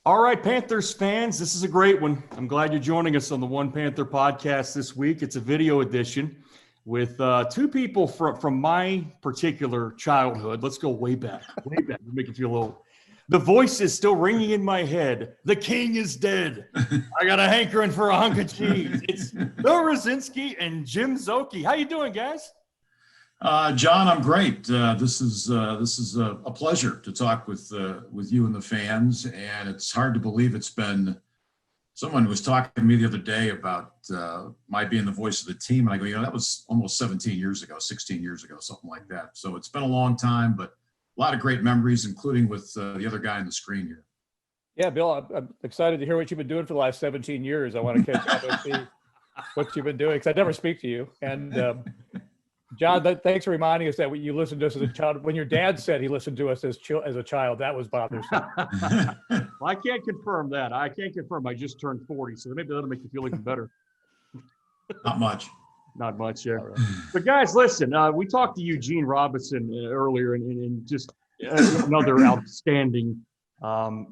All right, Panthers fans, this is a great one. I'm glad you're joining us on the One Panther podcast this week. It's a video edition with two people from my particular childhood. Let's go way back, way back. Make it feel old. The voice is still ringing in my head. The king is dead. I got a hankering for a hunk of cheese. It's Bill Rosinski and Jim Szoke. How you doing, guys? John, I'm great. This is a pleasure to talk with you and the fans, and it's hard to believe it's been. Someone was talking to me the other day about my being the voice of the team, and I go, that was almost 17 years ago, 16 years ago, something like that. So it's been a long time, but a lot of great memories, including with the other guy on the screen here. Yeah, Bill, I'm excited to hear what you've been doing for the last 17 years. I want to catch up and see what you've been doing because I never speak to you. And John, thanks for reminding us that you listened to us as a child. When your dad said he listened to us as a child, that was bothersome. Well, I can't confirm that. I can't confirm. I just turned 40, so maybe that'll make you feel even better. Not much. Not much, yeah. Right. But guys, listen, we talked to Eugene Robinson earlier, and just another outstanding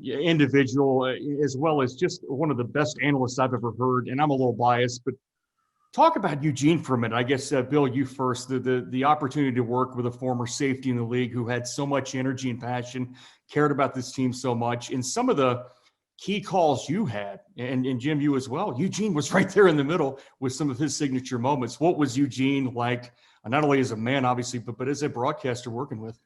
individual, as well as just one of the best analysts I've ever heard. And I'm a little biased, but talk about Eugene for a minute. I guess, Bill, you first. The opportunity to work with a former safety in the league who had so much energy and passion, cared about this team so much, and some of the key calls you had, and Jim, you as well. Eugene was right there in the middle with some of his signature moments. What was Eugene like, not only as a man, obviously, but as a broadcaster working with?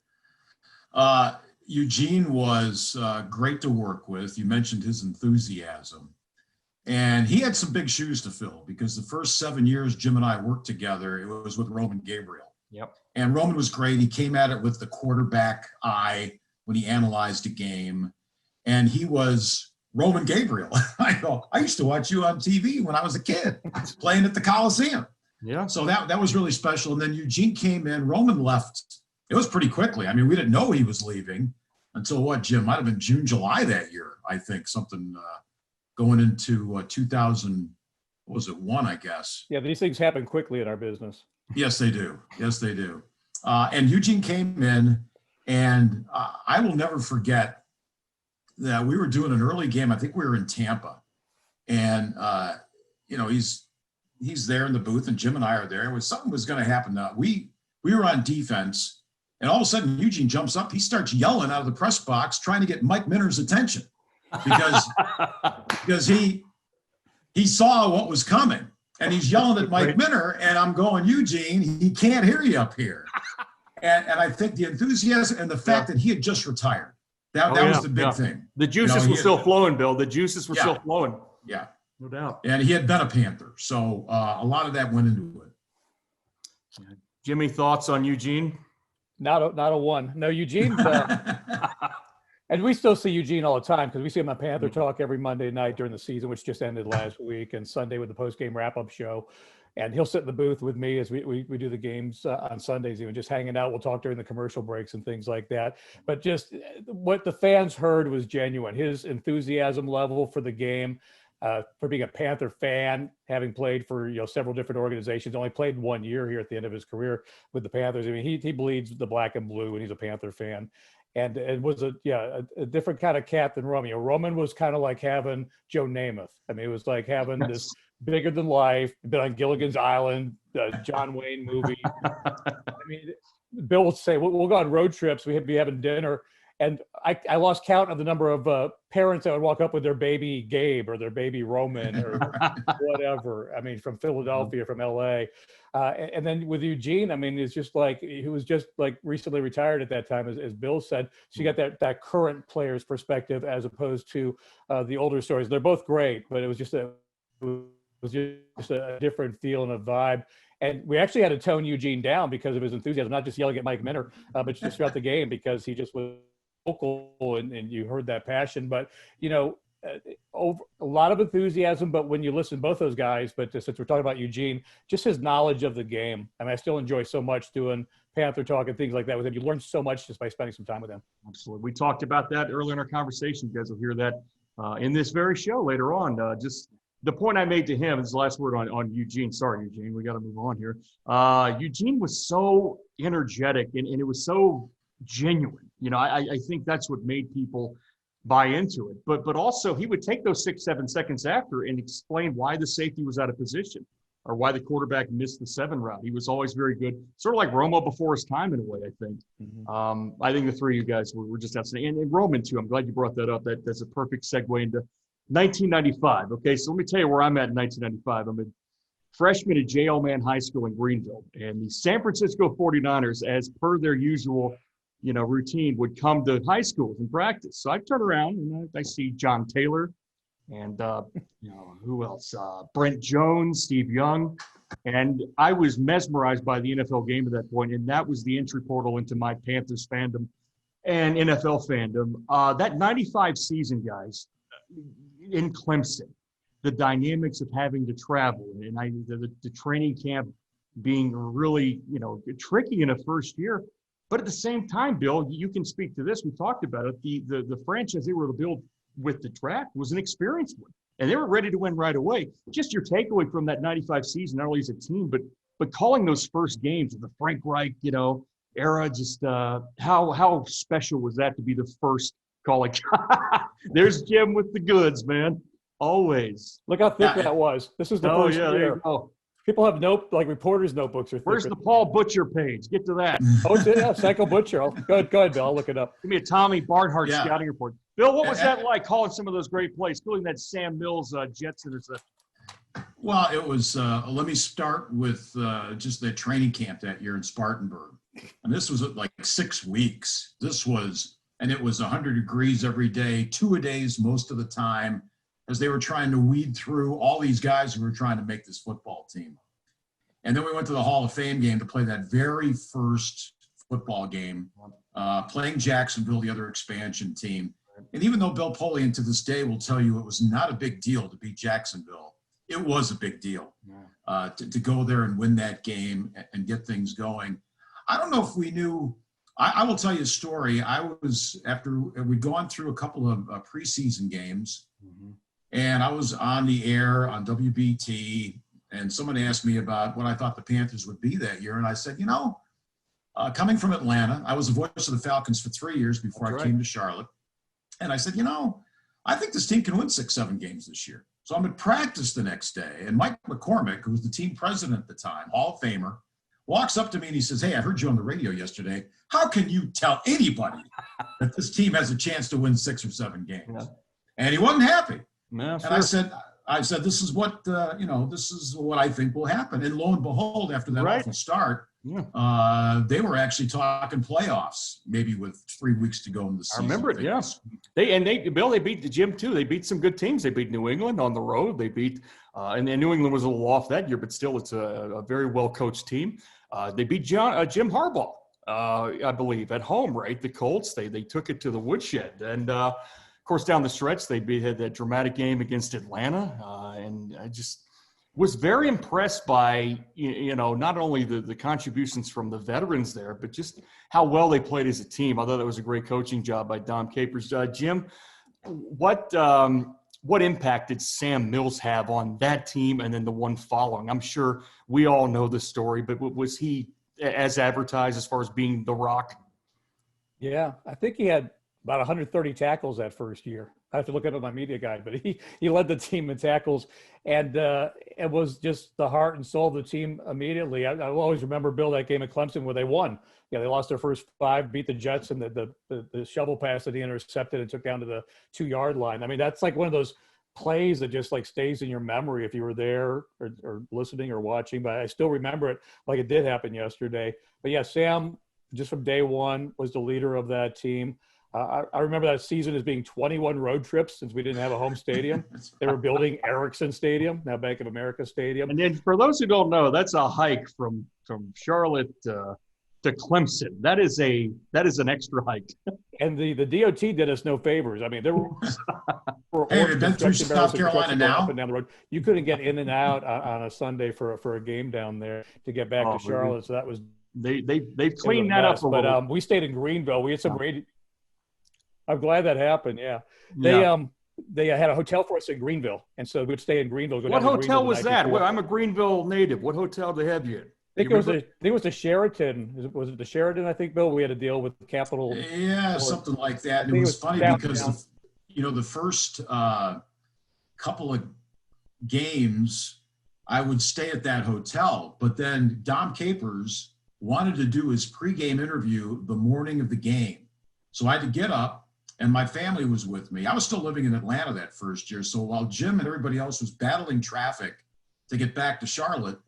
Eugene was great to work with. You mentioned his enthusiasm. And he had some big shoes to fill because the first 7 years Jim and I worked together, it was with Roman Gabriel. Yep. And Roman was great. He came at it with the quarterback eye when he analyzed a game. And he was Roman Gabriel. I used to watch you on TV when I was a kid playing at the Coliseum. Yeah. So that was really special. And then Eugene came in. Roman left. It was pretty quickly. I mean, we didn't know he was leaving until what, Jim? Might have been June, July that year, I think, something going into 2000, what was it, one, I guess. Yeah, these things happen quickly in our business. Yes, they do. Yes, they do. And Eugene came in, and I will never forget that we were doing an early game. I think we were in Tampa, and he's there in the booth, and Jim and I are there. Something was going to happen. We were on defense, and all of a sudden Eugene jumps up. He starts yelling out of the press box, trying to get Mike Minter's attention. Because he saw what was coming, and he's yelling at Mike Minter, and I'm going, Eugene, he can't hear you up here. And I think the enthusiasm and the fact that he had just retired, that was the big thing. The juices were still flowing, Bill. The juices were still flowing. Yeah. No doubt. And he had been a Panther. So a lot of that went into it. Jimmy, thoughts on Eugene? Not a one. No, Eugene. And we still see Eugene all the time because we see him on Panther Talk every Monday night during the season, which just ended last week, and Sunday with the post-game wrap-up show. And he'll sit in the booth with me as we do the games on Sundays, even just hanging out. We'll talk during the commercial breaks and things like that. But just what the fans heard was genuine. His enthusiasm level for the game, for being a Panther fan, having played for several different organizations, only played 1 year here at the end of his career with the Panthers. I mean, he bleeds the black and blue, and he's a Panther fan. And it was a different kind of cat than Roman. Roman was kind of like having Joe Namath. I mean, it was like having this bigger than life, been on Gilligan's Island, John Wayne movie. I mean, Bill would say, we'll go on road trips. We'd be having dinner. And I lost count of the number of parents that would walk up with their baby Gabe or their baby Roman or whatever. I mean, from Philadelphia, from LA. And then with Eugene, I mean, it's just like he was just like recently retired at that time, as Bill said. So you got that current player's perspective as opposed to the older stories. They're both great, but it was just a different feel and a vibe. And we actually had to tone Eugene down because of his enthusiasm, not just yelling at Mike Minter, but just throughout the game because he just was vocal and you heard that passion. But, a lot of enthusiasm, but when you listen to both those guys, but since we're talking about Eugene, just his knowledge of the game. I mean, I still enjoy so much doing Panther Talk and things like that with him. You learn so much just by spending some time with him. Absolutely. We talked about that earlier in our conversation. You guys will hear that in this very show later on. Just the point I made to him is the last word on Eugene. Sorry, Eugene, we got to move on here. Eugene was so energetic and it was so genuine. I think that's what made people buy into it. But also he would take those 6-7 seconds after and explain why the safety was out of position or why the quarterback missed the 7 route. He was always very good, sort of like Romo before his time in a way, I think. Mm-hmm. I think the three of you guys were just outstanding. And Roman, too. I'm glad you brought that up. That's a perfect segue into 1995. Okay, so let me tell you where I'm at in 1995. I'm a freshman at J. L. Mann High School in Greenville. And the San Francisco 49ers, as per their usual routine, would come to high schools and practice. So I turn around and I see John Taylor and who else? Brent Jones, Steve Young, and I was mesmerized by the NFL game at that point, and that was the entry portal into my Panthers fandom and NFL fandom. That '95 season, guys, in Clemson, the dynamics of having to travel and the training camp being really tricky in a first year. But at the same time, Bill, you can speak to this. We talked about it. The franchise they were to build with the draft was an experienced one, and they were ready to win right away. Just your takeaway from that '95 season, not only as a team, but calling those first games of the Frank Reich, era. Just how special was that to be the first calling? There's Jim with the goods, man. Always. Look how thick that was. This is the first year. There you go. People have reporters' notebooks are thicker. Where's the Paul Butcher page? Get to that. Oh, it's yeah, Psycho Butcher. Go ahead, Bill. I'll look it up. Give me a Tommy Barnhart scouting report. Bill, what was that like calling some of those great plays, including that Sam Mills Jets interception? Well, it was, let me start with just the training camp that year in Spartanburg. And this was like 6 weeks. And it was 100 degrees every day, 2-a-days most of the time, as they were trying to weed through all these guys who were trying to make this football team. And then we went to the Hall of Fame game to play that very first football game, playing Jacksonville, the other expansion team. And even though Bill Polian to this day will tell you it was not a big deal to beat Jacksonville, it was a big deal to go there and win that game and get things going. I don't know if we knew. I will tell you a story. After we'd gone through a couple of preseason games, and I was on the air on WBT, and someone asked me about what I thought the Panthers would be that year. And I said, coming from Atlanta, I was the voice of the Falcons for 3 years before I came to Charlotte. And I said, I think this team can win 6-7 games this year. So I'm at practice the next day. And Mike McCormick, who was the team president at the time, Hall of Famer, walks up to me and he says, "Hey, I heard you on the radio yesterday. How can you tell anybody that this team has a chance to win 6 or 7 games?" Yeah. And he wasn't happy. No, and I said, this is what I think will happen. And lo and behold, after that awful start, they were actually talking playoffs, maybe with 3 weeks to go in the season. I remember it, yes. They beat the gym too. They beat some good teams. They beat New England on the road. They beat, and New England was a little off that year, but still it's a very well-coached team. They beat Jim Harbaugh, I believe, at home, right? The Colts, they took it to the woodshed. And, of course, down the stretch, they had that dramatic game against Atlanta, and I just was very impressed by, not only the contributions from the veterans there, but just how well they played as a team. I thought that was a great coaching job by Dom Capers. Jim, what impact did Sam Mills have on that team and then the one following? I'm sure we all know the story, but was he as advertised as far as being the Rock? Yeah, I think he had about 130 tackles that first year. I have to look up my media guide, but he led the team in tackles, and it was just the heart and soul of the team immediately. I will always remember, Bill, that game at Clemson where they won. Yeah, they lost their first 5, beat the Jets, and the shovel pass that he intercepted and took down to the 2-yard line. I mean, that's like one of those plays that just like stays in your memory if you were there or listening or watching. But I still remember it like it did happen yesterday. But yeah, Sam, just from day one, was the leader of that team. I remember that season as being 21 road trips since we didn't have a home stadium. They were building Ericsson Stadium, now Bank of America Stadium. And then for those who don't know, that's a hike from Charlotte to Clemson. That is an extra hike. And the DOT did us no favors. I mean, there were hey, we've been through South Carolina now. Up and down the road. You couldn't get in and out on a Sunday for a game down there to get back to Charlotte. So that was they've cleaned that up a little. But we stayed in Greenville. We had some radio. I'm glad that happened. Yeah. They had a hotel for us in Greenville, and so we'd stay in Greenville. What hotel was that? Well, I'm a Greenville native. What hotel did they have you in? I think it was the Sheraton. Was it the Sheraton? I think, Bill, we had a deal with the Capitol. Yeah, something like that. And it was funny because the first couple of games, I would stay at that hotel. But then Dom Capers wanted to do his pregame interview the morning of the game. So I had to get up, and my family was with me. I was still living in Atlanta that first year. So while Jim and everybody else was battling traffic to get back to Charlotte,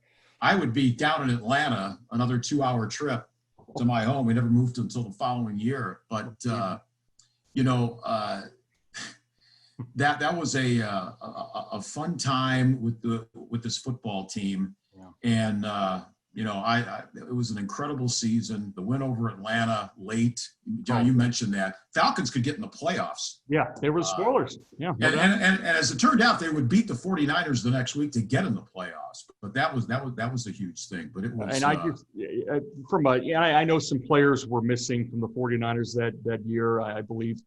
I would be down in Atlanta, another 2-hour trip to my home. We never moved until the following year. But, that was a fun time with this football team. Yeah. And, it was an incredible season. The win over Atlanta late. John, you mentioned that. Falcons could get in the playoffs. Yeah, they were the spoilers. Yeah. And as it turned out, they would beat the 49ers the next week to get in the playoffs. But that was a huge thing. But it was. And I know some players were missing from the 49ers that year. I believe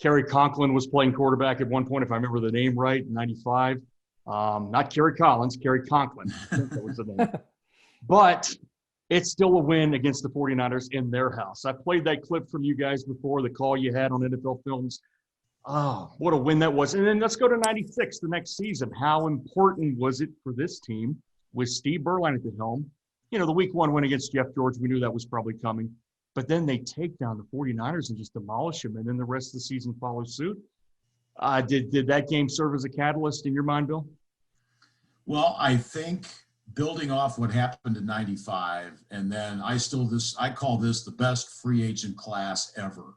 Kerry Conklin was playing quarterback at one point, if I remember the name right, in 95. Not Kerry Collins, Kerry Conklin. I think that was the name. But it's still a win against the 49ers in their house. I played that clip from you guys before, the call you had on NFL Films. Oh, what a win that was. And then let's go to 96, the next season. How important was it for this team with Steve Berline at the helm? The week 1 win against Jeff George, we knew that was probably coming. But then they take down the 49ers and just demolish them, and then the rest of the season follows suit. Did that game serve as a catalyst in your mind, Bill? Well, I think building off what happened in 95, and then I call this the best free agent class ever.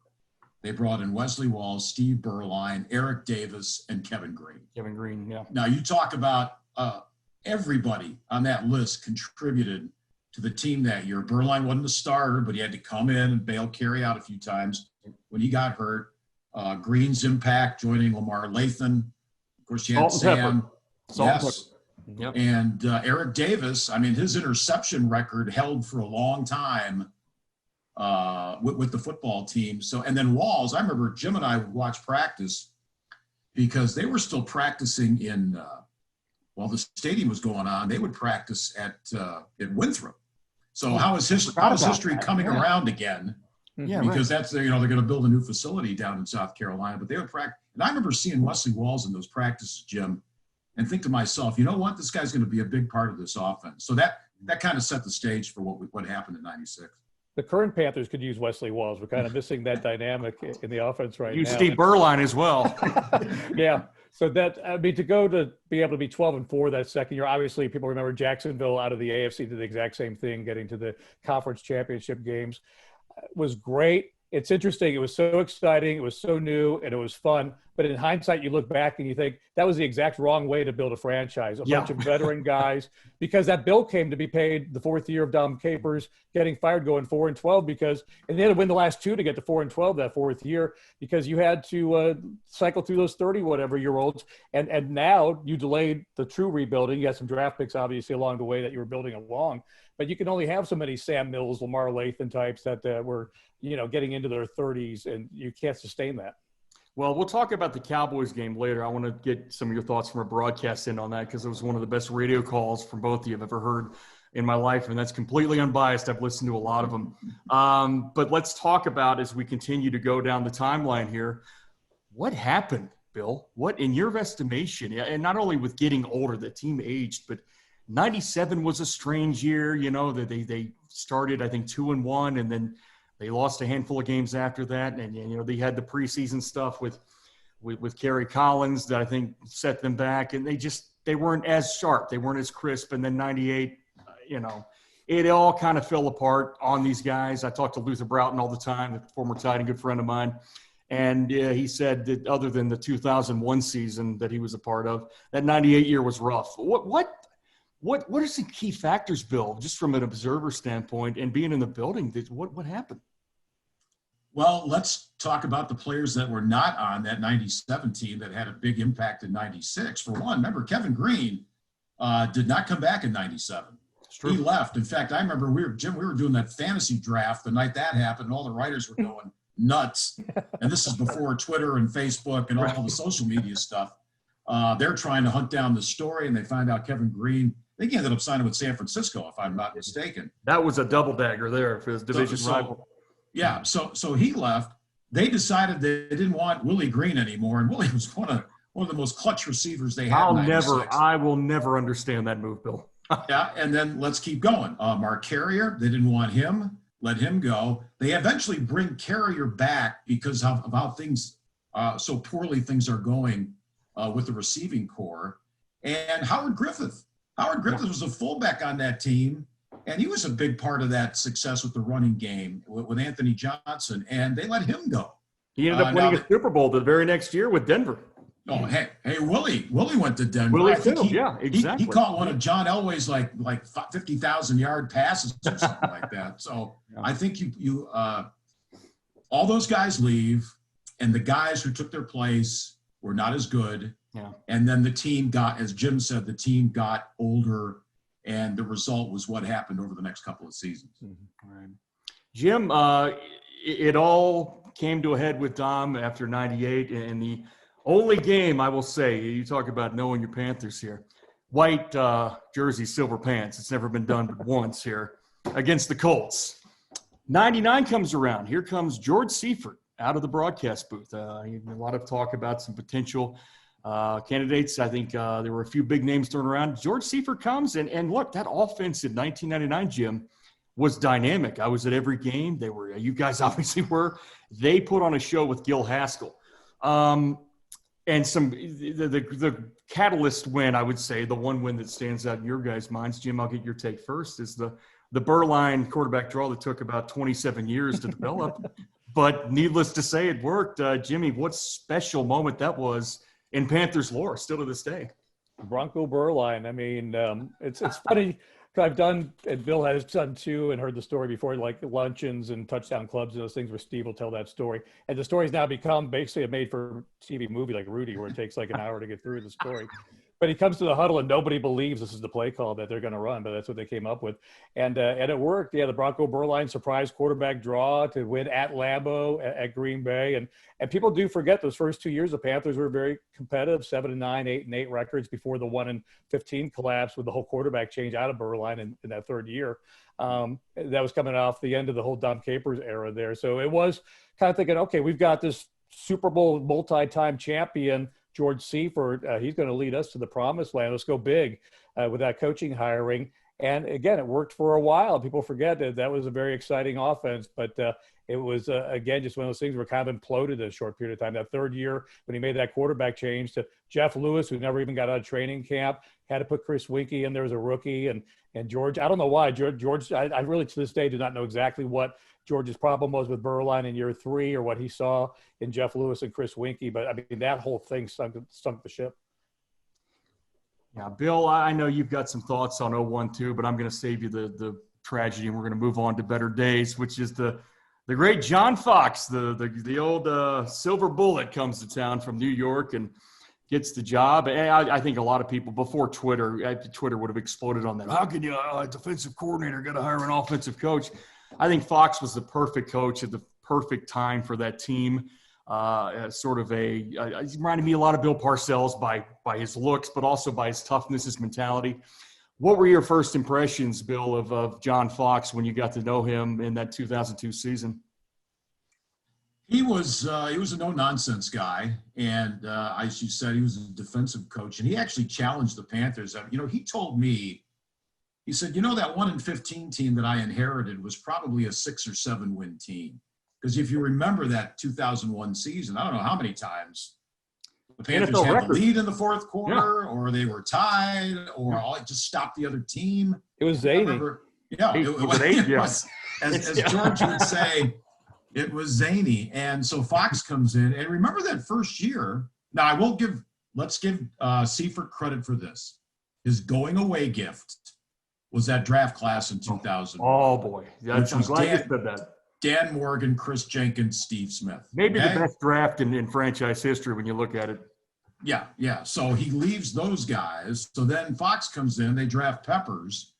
They brought in Wesley Walls, Steve Berline, Eric Davis, and Kevin Green. Kevin Green, yeah. Now you talk about everybody on that list contributed to the team that year. Berline wasn't a starter, but he had to come in and bail Kerry out a few times when he got hurt. Green's impact, joining Lamar Lathan. Of course, you had Sam. Yes. Yep. And Eric Davis, his interception record held for a long time with the football team. So, and then Walls, I remember Jim and I would watch practice because they were still practicing while the stadium was going on, they would practice at Winthrop. So how is history coming around again? Yeah, because that's they're going to build a new facility down in South Carolina, but they would practice. And I remember seeing Wesley Walls in those practices, Jim, and think to myself, you know what, this guy's going to be a big part of this offense. So that kind of set the stage for what happened in 96. The current Panthers could use Wesley Walls. We're kind of missing that dynamic in the offense right now. Use Steve Berline as well. Yeah. So to be able to be 12-4 that second year, obviously people remember Jacksonville out of the AFC did the exact same thing, getting to the conference championship games. Was great. It's interesting. It was so exciting. It was so new, and it was fun. But in hindsight, you look back and you think that was the exact wrong way to build a franchise. A bunch of veteran guys, because that bill came to be paid the 4th year of Dom Capers getting fired, going 4-12 and they had to win the last 2 to get to 4-12 that 4th year, because you had to cycle through those 30-whatever-year-olds. And now you delayed the true rebuilding. You had some draft picks, obviously, along the way that you were building along. But you can only have so many Sam Mills, Lamar Lathan types that were, getting into their 30s, and you can't sustain that. Well, we'll talk about the Cowboys game later. I want to get some of your thoughts from a broadcast in on that, because it was one of the best radio calls from both of you I've ever heard in my life, and that's completely unbiased. I've listened to a lot of them. But let's talk about, as we continue to go down the timeline here, what happened, Bill? What, in your estimation, and not only with getting older, the team aged, but 97 was a strange year, that they started, I think, 2-1, and then they lost a handful of games after that. And, they had the preseason stuff with Kerry Collins that I think set them back, and they weren't as sharp. They weren't as crisp. And then 98, it all kind of fell apart on these guys. I talk to Luther Broughton all the time, a former tight end, good friend of mine. And he said that other than the 2001 season that he was a part of, that 98 year was rough. What are some key factors, Bill, just from an observer standpoint and being in the building? What happened? Well, let's talk about the players that were not on that 97 team that had a big impact in 96. For one, remember, Kevin Green did not come back in 97. He left. In fact, I remember we were doing that fantasy draft the night that happened, and all the writers were going nuts. And this is before Twitter and Facebook and all the social media stuff. They're trying to hunt down the story, and they find out Kevin Green, I think he ended up signing with San Francisco, if I'm not mistaken. That was a double dagger there for his division rival. Yeah, so he left. they decided they didn't want Willie Green anymore, and Willie was one of the most clutch receivers they had. I will never understand that move, Bill. Yeah, and then let's keep going. Mark Carrier, they didn't want him, let him go. They eventually bring Carrier back because of how things, so poorly things are going with the receiving core. And Howard Griffith. Howard Griffith was a fullback on that team, and he was a big part of that success with the running game with Anthony Johnson, and they let him go. He ended up winning a Super Bowl the very next year with Denver. Oh, hey, Willie went to Denver. Willie too, yeah, exactly. He caught one of John Elway's like 50,000-yard passes or something like that. So yeah. I think you all those guys leave, and the guys who took their place were not as good. Yeah. And then the team got, as Jim said, the team got older, and the result was what happened over the next couple of seasons. Mm-hmm. All right. Jim, it all came to a head with Dom after '98, and the only game I will say, you talk about knowing your Panthers here, white jersey, silver pants. It's never been done but once here against the Colts. '99 comes around. Here comes George Seifert out of the broadcast booth. A lot of talk about some potential candidates. I think there were a few big names thrown around. George Seifert comes, and look, that offense in 1999, Jim, was dynamic. I was at every game. You guys obviously were. They put on a show with Gil Haskell. And the catalyst win, I would say, the one win that stands out in your guys' minds, Jim, I'll get your take first, is the Burline quarterback draw that took about 27 years to develop. But needless to say, it worked. Jimmy, what special moment that was in Panthers lore, still to this day. Bronco Burline. I mean, it's funny. I've done, and Bill has done too, and heard the story before, like luncheons and touchdown clubs and those things where Steve will tell that story. And the story's now become basically a made-for-TV movie like Rudy, where it takes like an hour to get through the story. But he comes to the huddle and nobody believes this is the play call that they're going to run, but that's what they came up with. And it worked. Yeah, the Bronco Burline surprise quarterback draw to win at Lambeau at Green Bay. And people do forget those first 2 years, the Panthers were very competitive, 7-9, 8-8 records before the 1-15 collapse with the whole quarterback change out of Burline in that third year. That was coming off the end of the whole Dom Capers era there. So it was kind of thinking, okay, we've got this Super Bowl multi-time champion, George Seifert, he's going to lead us to the promised land. Let's go big with that coaching hiring. And again, it worked for a while. People forget that was a very exciting offense, but it was, again, just one of those things where kind of imploded in a short period of time. That third year when he made that quarterback change to Jeff Lewis, who never even got out of training camp, had to put Chris Winkie in there as a rookie. And George, I don't know why. George, I really to this day do not know exactly what George's problem was with Burline in year 3 or what he saw in Jeff Lewis and Chris Winkie. But, I mean, that whole thing sunk the ship. Yeah, Bill, I know you've got some thoughts on 01 too, but I'm going to save you the tragedy, and we're going to move on to better days, which is the great John Fox, the old silver bullet, comes to town from New York and gets the job. And I think a lot of people before Twitter would have exploded on that. How can you, a defensive coordinator, got to hire an offensive coach? I think Fox was the perfect coach at the perfect time for that team. He reminded me a lot of Bill Parcells by his looks, but also by his toughness, his mentality. What were your first impressions, Bill, of John Fox when you got to know him in that 2002 season? He was a no-nonsense guy, and as you said, he was a defensive coach, and he actually challenged the Panthers. He told me, he said, that 1-15 team that I inherited was probably a 6 or 7 win team. Because if you remember that 2001 season, I don't know how many times the Panthers NFL had record. The lead in the fourth quarter, or they were tied, or it just stopped the other team. It was zany. It was, as George would say, it was zany. And so Fox comes in, and remember that first year. Now let's give Seifert credit for this. His going away gift was that draft class in 2000. Oh boy, I'm glad you said that. Dan Morgan, Chris Jenkins, Steve Smith. Maybe the best draft in franchise history when you look at it. Yeah. So he leaves those guys. So then Fox comes in. They draft Peppers.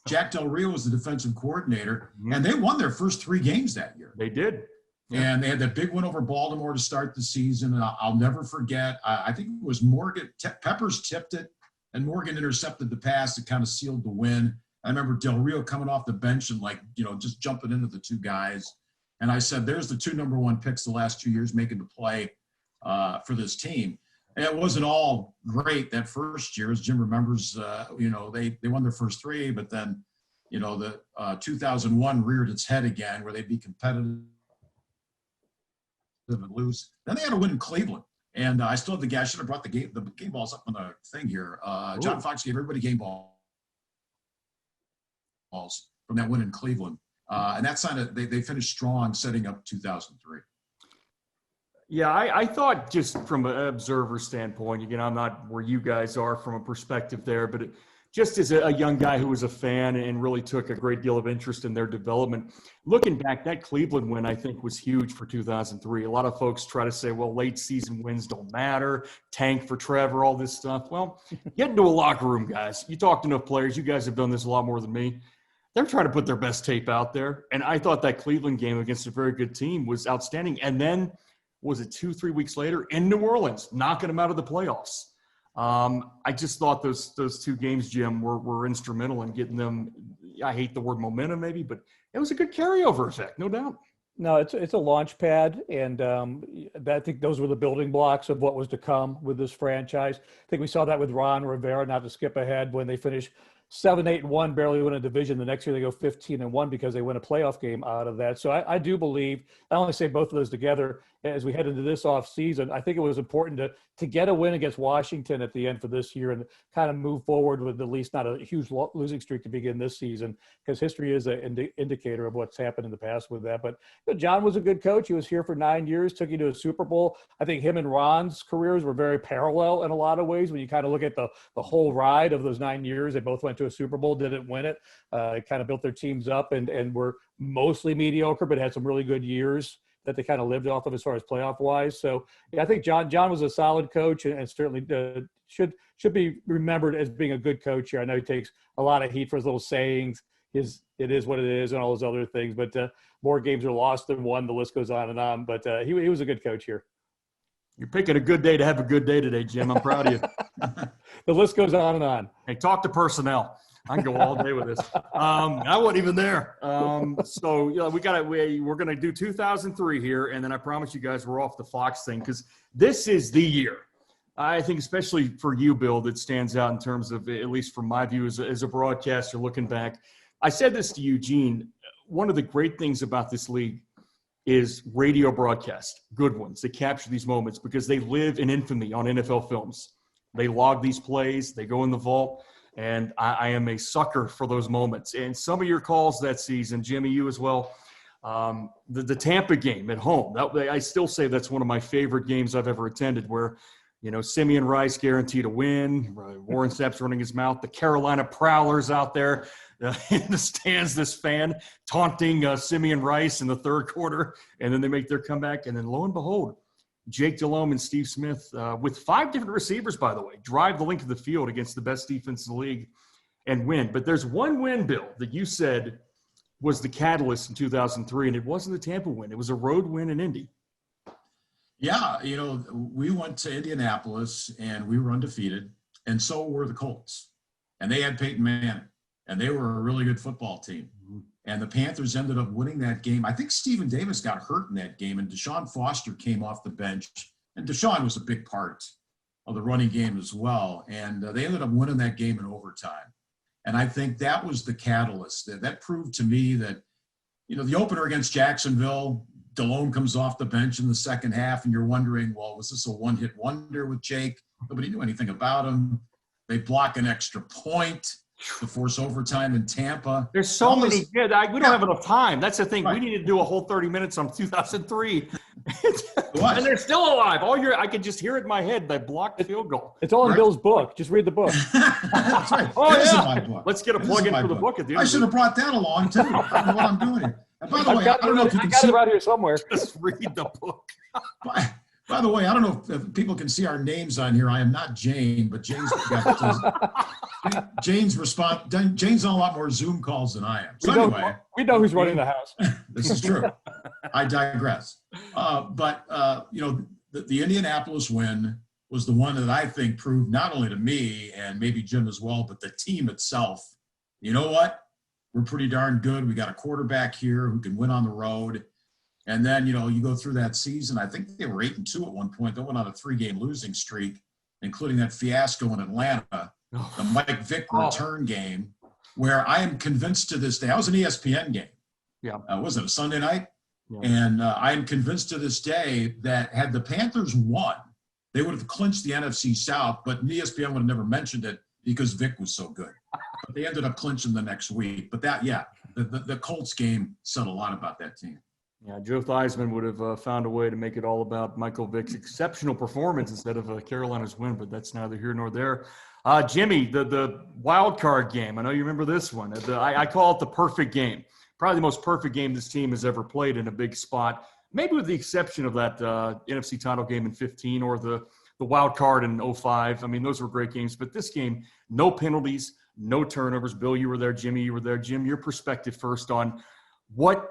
Jack Del Rio was the defensive coordinator, and they won their first 3 games that year. They did. Yeah. And they had that big win over Baltimore to start the season. And I'll never forget, I think it was Morgan. Peppers tipped it, and Morgan intercepted the pass that kind of sealed the win. I remember Del Rio coming off the bench and just jumping into the 2 guys. And I said, there's the 2 number 1 picks the last 2 years making the play for this team. And it wasn't all great that first year, as Jim remembers. They won their first 3, but then, the 2001 reared its head again, where they'd be competitive and lose. Then they had a win in Cleveland. And I still have the guy. I should have brought the game balls up on the thing here. John Fox gave everybody game balls from that win in Cleveland. And that's they finished strong, setting up 2003. Yeah, I thought, just from an observer standpoint, I'm not where you guys are from a perspective there, but just as a young guy who was a fan and really took a great deal of interest in their development, looking back, that Cleveland win, I think, was huge for 2003. A lot of folks try to say, well, late season wins don't matter, tank for Trevor, all this stuff. Well, get into a locker room, guys. You talk to enough players. You guys have done this a lot more than me. They're trying to put their best tape out there. And I thought that Cleveland game against a very good team was outstanding. And then, was it 2-3 weeks later, in New Orleans, knocking them out of the playoffs. I just thought those 2 games, Jim, were instrumental in getting them. I hate the word momentum, maybe, but it was a good carryover effect, no doubt. No, it's a launch pad, and I think those were the building blocks of what was to come with this franchise. I think we saw that with Ron Rivera, not to skip ahead, when they finished 7-8-1, barely win a division. The next year they go 15-1 because they win a playoff game out of that. So I do believe, I only say both of those together as we head into this off season. I think it was important to get a win against Washington at the end for this year and kind of move forward with at least not a huge losing streak to begin this season, because history is an indicator of what's happened in the past with that. But John was a good coach. He was here for 9 years, took you to a Super Bowl. I think him and Ron's careers were very parallel in a lot of ways. When you kind of look at the whole ride of those 9 years, they both went to a Super Bowl, didn't win it, kind of built their teams up and were mostly mediocre, but had some really good years that they kind of lived off of as far as playoff wise. So yeah, I think John was a solid coach and certainly should be remembered as being a good coach here. I know he takes a lot of heat for his little sayings, it is what it is, and all those other things, but more games are lost than won. The list goes on and on, but he was a good coach here. You're picking a good day to have a good day today, Jim. I'm proud of you. The list goes on and on. Hey, talk to personnel. I can go all day with this. I wasn't even there. So we're going to do 2003 here, and then I promise you guys we're off the Fox thing, because this is the year. I think especially for you, Bill, that stands out in terms of, at least from my view as a broadcaster looking back. I said this to Eugene. One of the great things about this league is radio broadcast, good ones that capture these moments because they live in infamy on NFL films. They log these plays, they go in the vault. And I am a sucker for those moments. And some of your calls that season, Jimmy, you as well, the Tampa game at home, I still say that's one of my favorite games I've ever attended, where, Simeon Rice guaranteed a win, Warren Sapp's running his mouth, the Carolina Prowlers out there in the stands, this fan taunting Simeon Rice in the third quarter, and then they make their comeback. And then lo and behold, Jake Delhomme and Steve Smith, with 5 different receivers, by the way, drive the length of the field against the best defense in the league and win. But there's one win, Bill, that you said was the catalyst in 2003, and it wasn't the Tampa win. It was a road win in Indy. Yeah, we went to Indianapolis, and we were undefeated, and so were the Colts. And they had Peyton Manning, and they were a really good football team. And the Panthers ended up winning that game. I think Stephen Davis got hurt in that game, and Deshaun Foster came off the bench. And Deshaun was a big part of the running game as well. And they ended up winning that game in overtime. And I think that was the catalyst. That proved to me that, the opener against Jacksonville, Delhomme comes off the bench in the second half, and you're wondering, well, was this a one-hit wonder with Jake? Nobody knew anything about him. They block an extra point to force overtime in Tampa. There's so many. We don't have enough time. That's the thing. Right. We need to do a whole 30 minutes on 2003. And they're still alive. I could just hear it in my head. They blocked the field goal. It's all in Bill's book. Just read the book. That's right. Oh, yeah. My book. Let's get a plug in for the book at the end. I should have brought that along, too. I don't know what I'm doing here. And by the way, I don't know if you can see. I got it right here somewhere. Just read the book. By the way, I don't know if people can see our names on here. I am not Jane, but Jane's Jane's on a lot more Zoom calls than I am. So anyway, we know who's running the house. This is true. I digress. But the Indianapolis win was the one that I think proved not only to me and maybe Jim as well, but the team itself. You know what? We're pretty darn good. We got a quarterback here who can win on the road. And then, you go through that season. I think they were 8-2 at one point. They went on a 3-game losing streak, including that fiasco in Atlanta, the Mike Vick return game, where I am convinced to this day, that was an ESPN game. Yeah. Was it a Sunday night? Yeah. And I am convinced to this day that had the Panthers won, they would have clinched the NFC South, but ESPN would have never mentioned it because Vick was so good. But they ended up clinching the next week. But the Colts game said a lot about that team. Yeah, Joe Theismann would have found a way to make it all about Michael Vick's exceptional performance instead of Carolina's win, but that's neither here nor there. Jimmy, the wild card game. I know you remember this one. I call it the perfect game. Probably the most perfect game this team has ever played in a big spot, maybe with the exception of that NFC title game in 15 or the wild card in 05. I mean, those were great games. But this game, no penalties, no turnovers. Bill, you were there. Jimmy, you were there. Jim, your perspective first on what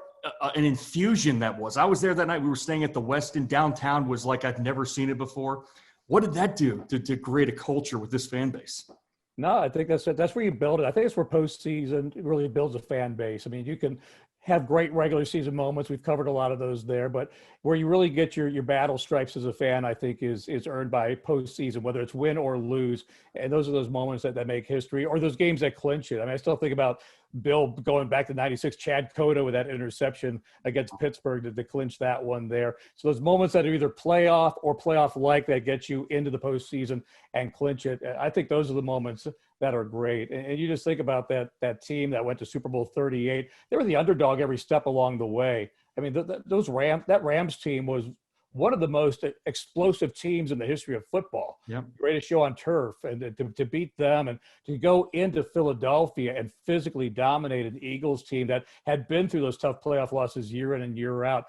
an infusion that was. I was there that night. We were staying at the Westin. Downtown was like I've never seen it before. What did that do to create a culture with this fan base? No, I think that's it. That's where you build it. I think it's where postseason really builds a fan base. I mean, you can have great regular season moments. We've covered a lot of those there, but where you really get your battle stripes as a fan, I think is earned by postseason, whether it's win or lose. And those are those moments that make history, or those games that clinch it. I mean, I still think about Bill going back to 96, Chad Cota with that interception against Pittsburgh to clinch that one there. So those moments that are either playoff or playoff-like that get you into the postseason and clinch it, I think those are the moments that are great. And you just think about that team that went to Super Bowl 38. They were the underdog every step along the way. I mean, that Rams team was one of the most explosive teams in the history of football. Yep. Greatest show on turf, and to beat them and to go into Philadelphia and physically dominate an Eagles team that had been through those tough playoff losses year in and year out.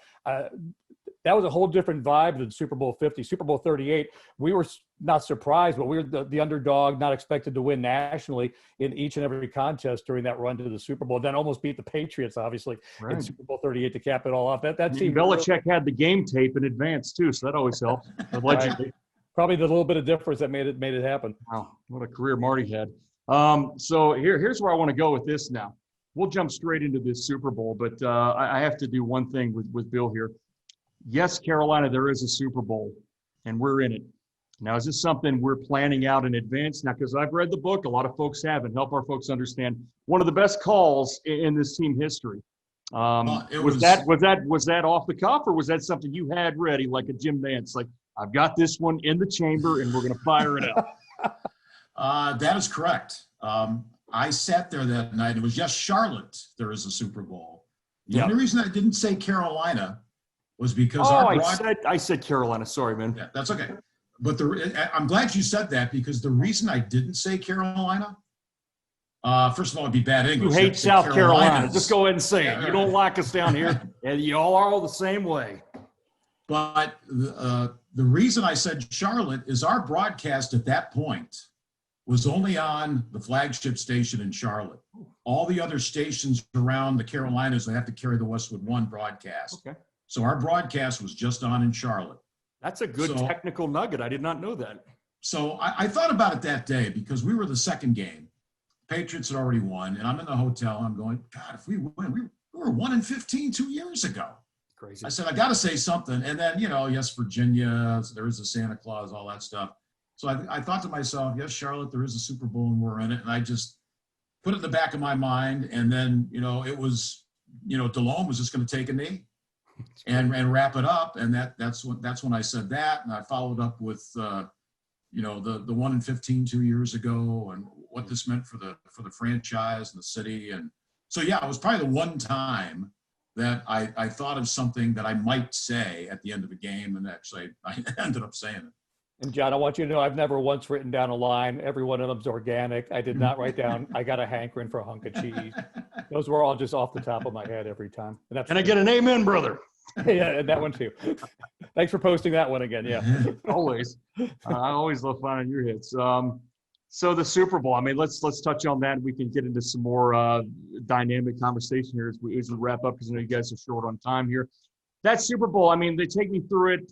That was a whole different vibe than Super Bowl 50. Super Bowl 38, we were not surprised, but we were the underdog, not expected to win nationally in each and every contest during that run to the Super Bowl. Then almost beat the Patriots, obviously, in Super Bowl 38 to cap it all off. That team. Belichick had the game tape in advance too, so that always helped. Allegedly. Probably the little bit of difference that made it happen. Wow, what a career Marty had. So here's where I want to go with this now. We'll jump straight into this Super Bowl, but I have to do one thing with Bill here. Yes, Carolina, there is a Super Bowl, and we're in it. Now, is this something we're planning out in advance? Now, because I've read the book, a lot of folks haven't. Help our folks understand one of the best calls in this team history. Was that off the cuff, or was that something you had ready, like a Jim Nantz? Like, I've got this one in the chamber, and we're going to fire it out. That is correct. I sat there that night. It was yes, Charlotte. There is a Super Bowl. The only reason I didn't say Carolina was because I said Carolina. Sorry, man. Yeah, that's okay. But I'm glad you said that, because the reason I didn't say Carolina, first of all, it'd be bad English. You hate South Carolina. Just go ahead and say it. You don't like us down here, and you all are all the same way. But the reason I said Charlotte is our broadcast at that point was only on the flagship station in Charlotte. All the other stations around the Carolinas, they have to carry the Westwood One broadcast. Okay. So our broadcast was just on in Charlotte. That's a good technical nugget. I did not know that. So I thought about it that day, because we were the second game. Patriots had already won, and I'm in the hotel. And I'm going, God, if we win, we were 1-15 2 years ago. Crazy. I said, I got to say something. And then, yes, Virginia, there is a Santa Claus, all that stuff. So I thought to myself, yes, Charlotte, there is a Super Bowl and we're in it. And I just put it in the back of my mind. And then, it was, Delhomme was just going to take a knee and wrap it up. And that's when I said that. And I followed up with, the 1-15 2 years ago, and what this meant for the franchise and the city. And so, yeah, it was probably the one time that I thought of something that I might say at the end of a game. And actually I ended up saying it. And John, I want you to know I've never once written down a line. Every one of them's organic. I did not write down, I got a hankering for a hunk of cheese. Those were all just off the top of my head every time. And Can I get an amen, brother? Yeah, and that one too. Thanks for posting that one again. Yeah. Always. I always love finding your hits. So the Super Bowl, I mean, let's touch on that. We can get into some more dynamic conversation here as we wrap up, because I know you guys are short on time here. That Super Bowl, I mean, they take me through it,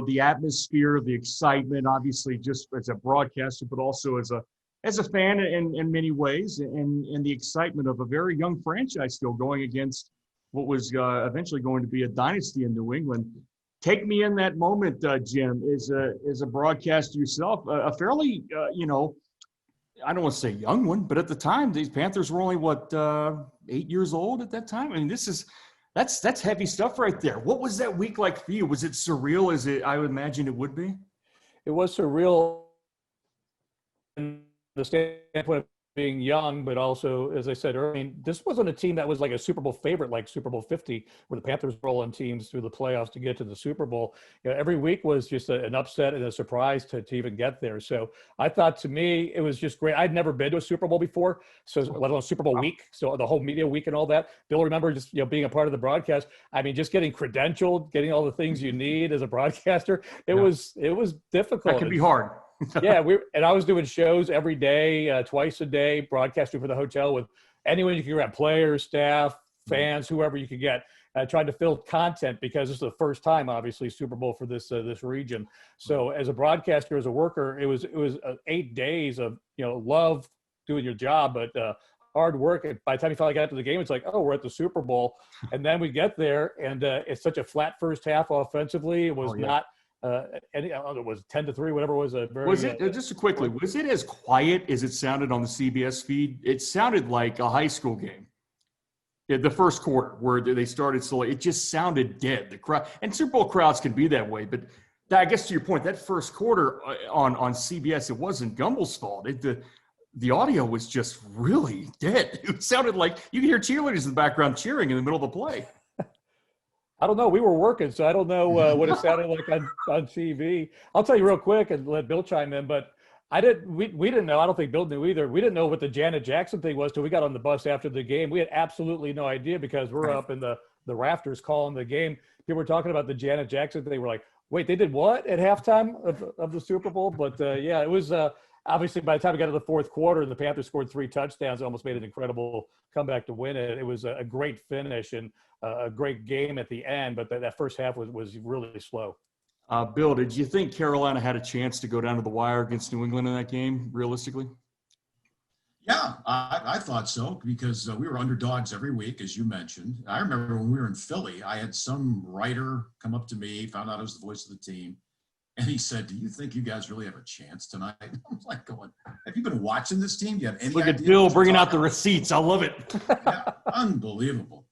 the atmosphere, the excitement, obviously just as a broadcaster, but also as a fan in many ways, and the excitement of a very young franchise still going against, what was eventually going to be a dynasty in New England. Take me in that moment, Jim, as a broadcaster yourself, a fairly, I don't want to say young one, but at the time, these Panthers were only 8 years old at that time. I mean, that's heavy stuff right there. What was that week like for you? Was it surreal as I would imagine it would be? It was surreal in the standpoint of being young, but also, as I said earlier, I mean, this wasn't a team that was like a Super Bowl favorite, like Super Bowl 50, where the Panthers rolling teams through the playoffs to get to the Super Bowl. Every week was just an upset and a surprise to even get there. So I thought, to me, it was just great. I'd never been to a Super Bowl before, so let alone Super Bowl week, so the whole media week and all that. Bill, remember just being a part of the broadcast. I mean, just getting credentialed, getting all the things you need as a broadcaster. It was difficult. That could be hard. Yeah, I was doing shows every day, twice a day, broadcasting for the hotel with anyone you could grab, players, staff, fans, whoever you could get. I tried to fill content because this is the first time, obviously, Super Bowl for this region. So as a broadcaster, as a worker, it was 8 days of love doing your job, but hard work. And by the time you finally got to the game, it's like, oh, we're at the Super Bowl, and then we get there, and it's such a flat first half offensively. It was not. It was 10-3, whatever it was. Was it just quickly? Was it as quiet as it sounded on the CBS feed? It sounded like a high school game. The first quarter, where they started slowly, it just sounded dead. The crowd, and Super Bowl crowds can be that way, but I guess to your point, that first quarter on CBS, it wasn't Gumbel's fault. The audio was just really dead. It sounded like you could hear cheerleaders in the background cheering in the middle of the play. I don't know. We were working, so I don't know what it sounded like on TV. I'll tell you real quick and let Bill chime in, but we didn't know. I don't think Bill knew either. We didn't know what the Janet Jackson thing was till we got on the bus after the game. We had absolutely no idea because we're up in the rafters calling the game. People were talking about the Janet Jackson thing. We're like, wait, they did what at halftime of the Super Bowl? But yeah, it was obviously by the time we got to the fourth quarter, the Panthers scored 3 touchdowns, almost made an incredible comeback to win it. It was a great finish and a great game at the end, but that first half was really slow. Bill, did you think Carolina had a chance to go down to the wire against New England in that game, realistically? Yeah, I thought so because we were underdogs every week, as you mentioned. I remember when we were in Philly, I had some writer come up to me, found out I was the voice of the team, and he said, "Do you think you guys really have a chance tonight?" I was like going, "Have you been watching this team? Do you have any Look idea?" at Bill bringing out the receipts. I love it. Yeah, unbelievable.